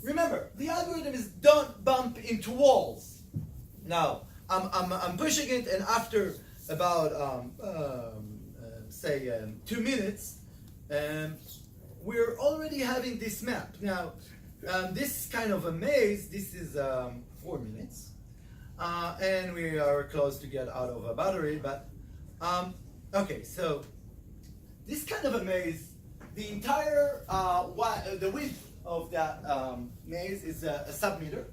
remember the algorithm is don't bump into walls. Now I'm pushing it, and after about say 2 minutes, we're already having this map. Now this kind of a maze. This is 4 minutes, and we are close to get out of a battery. But okay, so this kind of a maze, the entire the width of that maze is a sub-meter,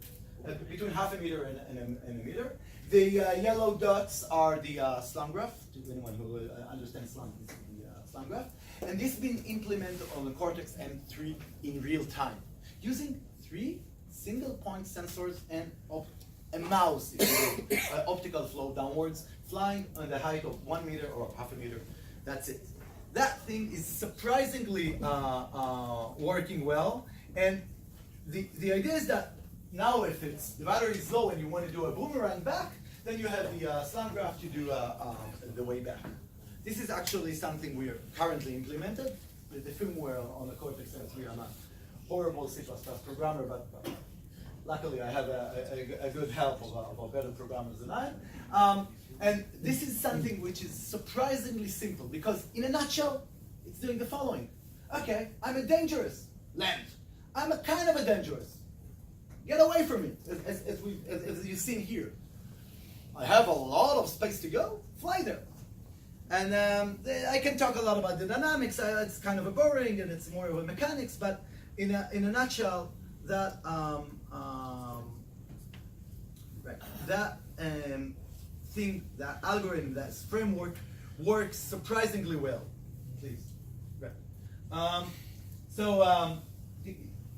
between half a meter and a meter. The yellow dots are the slam graph. To anyone who understands slam, this is the slam graph. And this has been implemented on the Cortex M3 in real time, using 3 single-point sensors and a mouse, if you will, optical flow downwards, flying on the height of 1 meter or half a meter. That's it. That thing is surprisingly working well. And the idea is that now if the battery is low and you want to do a boomerang back, then you have the slam graph to do the way back. This is actually something we are currently implemented. The firmware on the Cortex M3, I'm a horrible C++ programmer, but luckily I have a good help of better programmers than I am. And this is something which is surprisingly simple, because in a nutshell, it's doing the following. Okay, I'm a dangerous land. I'm a kind of a dangerous. Get away from me, as you've seen here. I have a lot of space to go, fly there. And I can talk a lot about the dynamics. It's kind of a boring, and it's more of a mechanics. But in a nutshell, that thing, that algorithm, that framework works surprisingly well. Please, right. The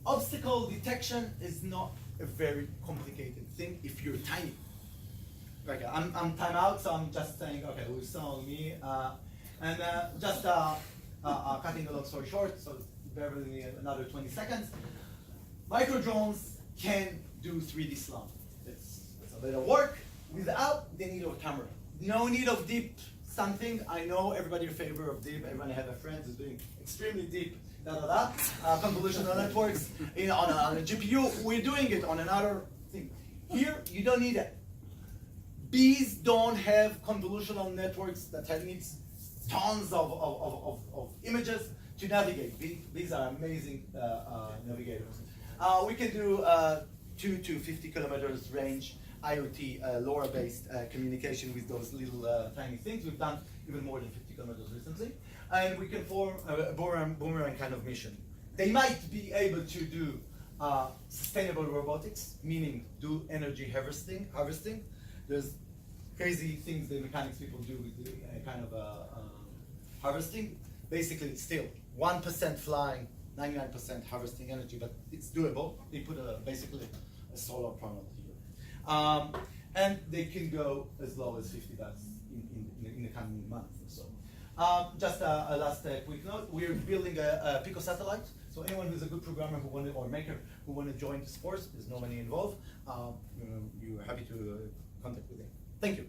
obstacle detection is not a very complicated thing if you're tiny. Okay, I'm time out, so I'm just saying, okay, we're still on me. Just cutting the long story short, so bear with me another 20 seconds. Micro drones can do 3D slam. It's a bit of work without the need of a camera. No need of deep something. I know everybody in favor of deep. Everyone have a friend who's doing extremely deep convolutional networks on a GPU. We're doing it on another thing. Here, you don't need it. Bees don't have convolutional networks that needs tons of images to navigate. Bees are amazing navigators. We can do 2 to 50 kilometers range IoT LoRa-based communication with those little tiny things. We've done even more than 50 kilometers recently. And we can form a boomerang kind of mission. They might be able to do sustainable robotics, meaning do energy harvesting. There's crazy things the mechanics people do with the kind of harvesting. Basically, still 1% flying, 99% harvesting energy, but it's doable. They put basically a solar panel here, and they can go as low as 50 watts in the coming month or so. Just a last quick note: we're building a Pico satellite. So anyone who's a good programmer or maker who want to join this course, there's no money involved. You're happy to contact with them. Thank you.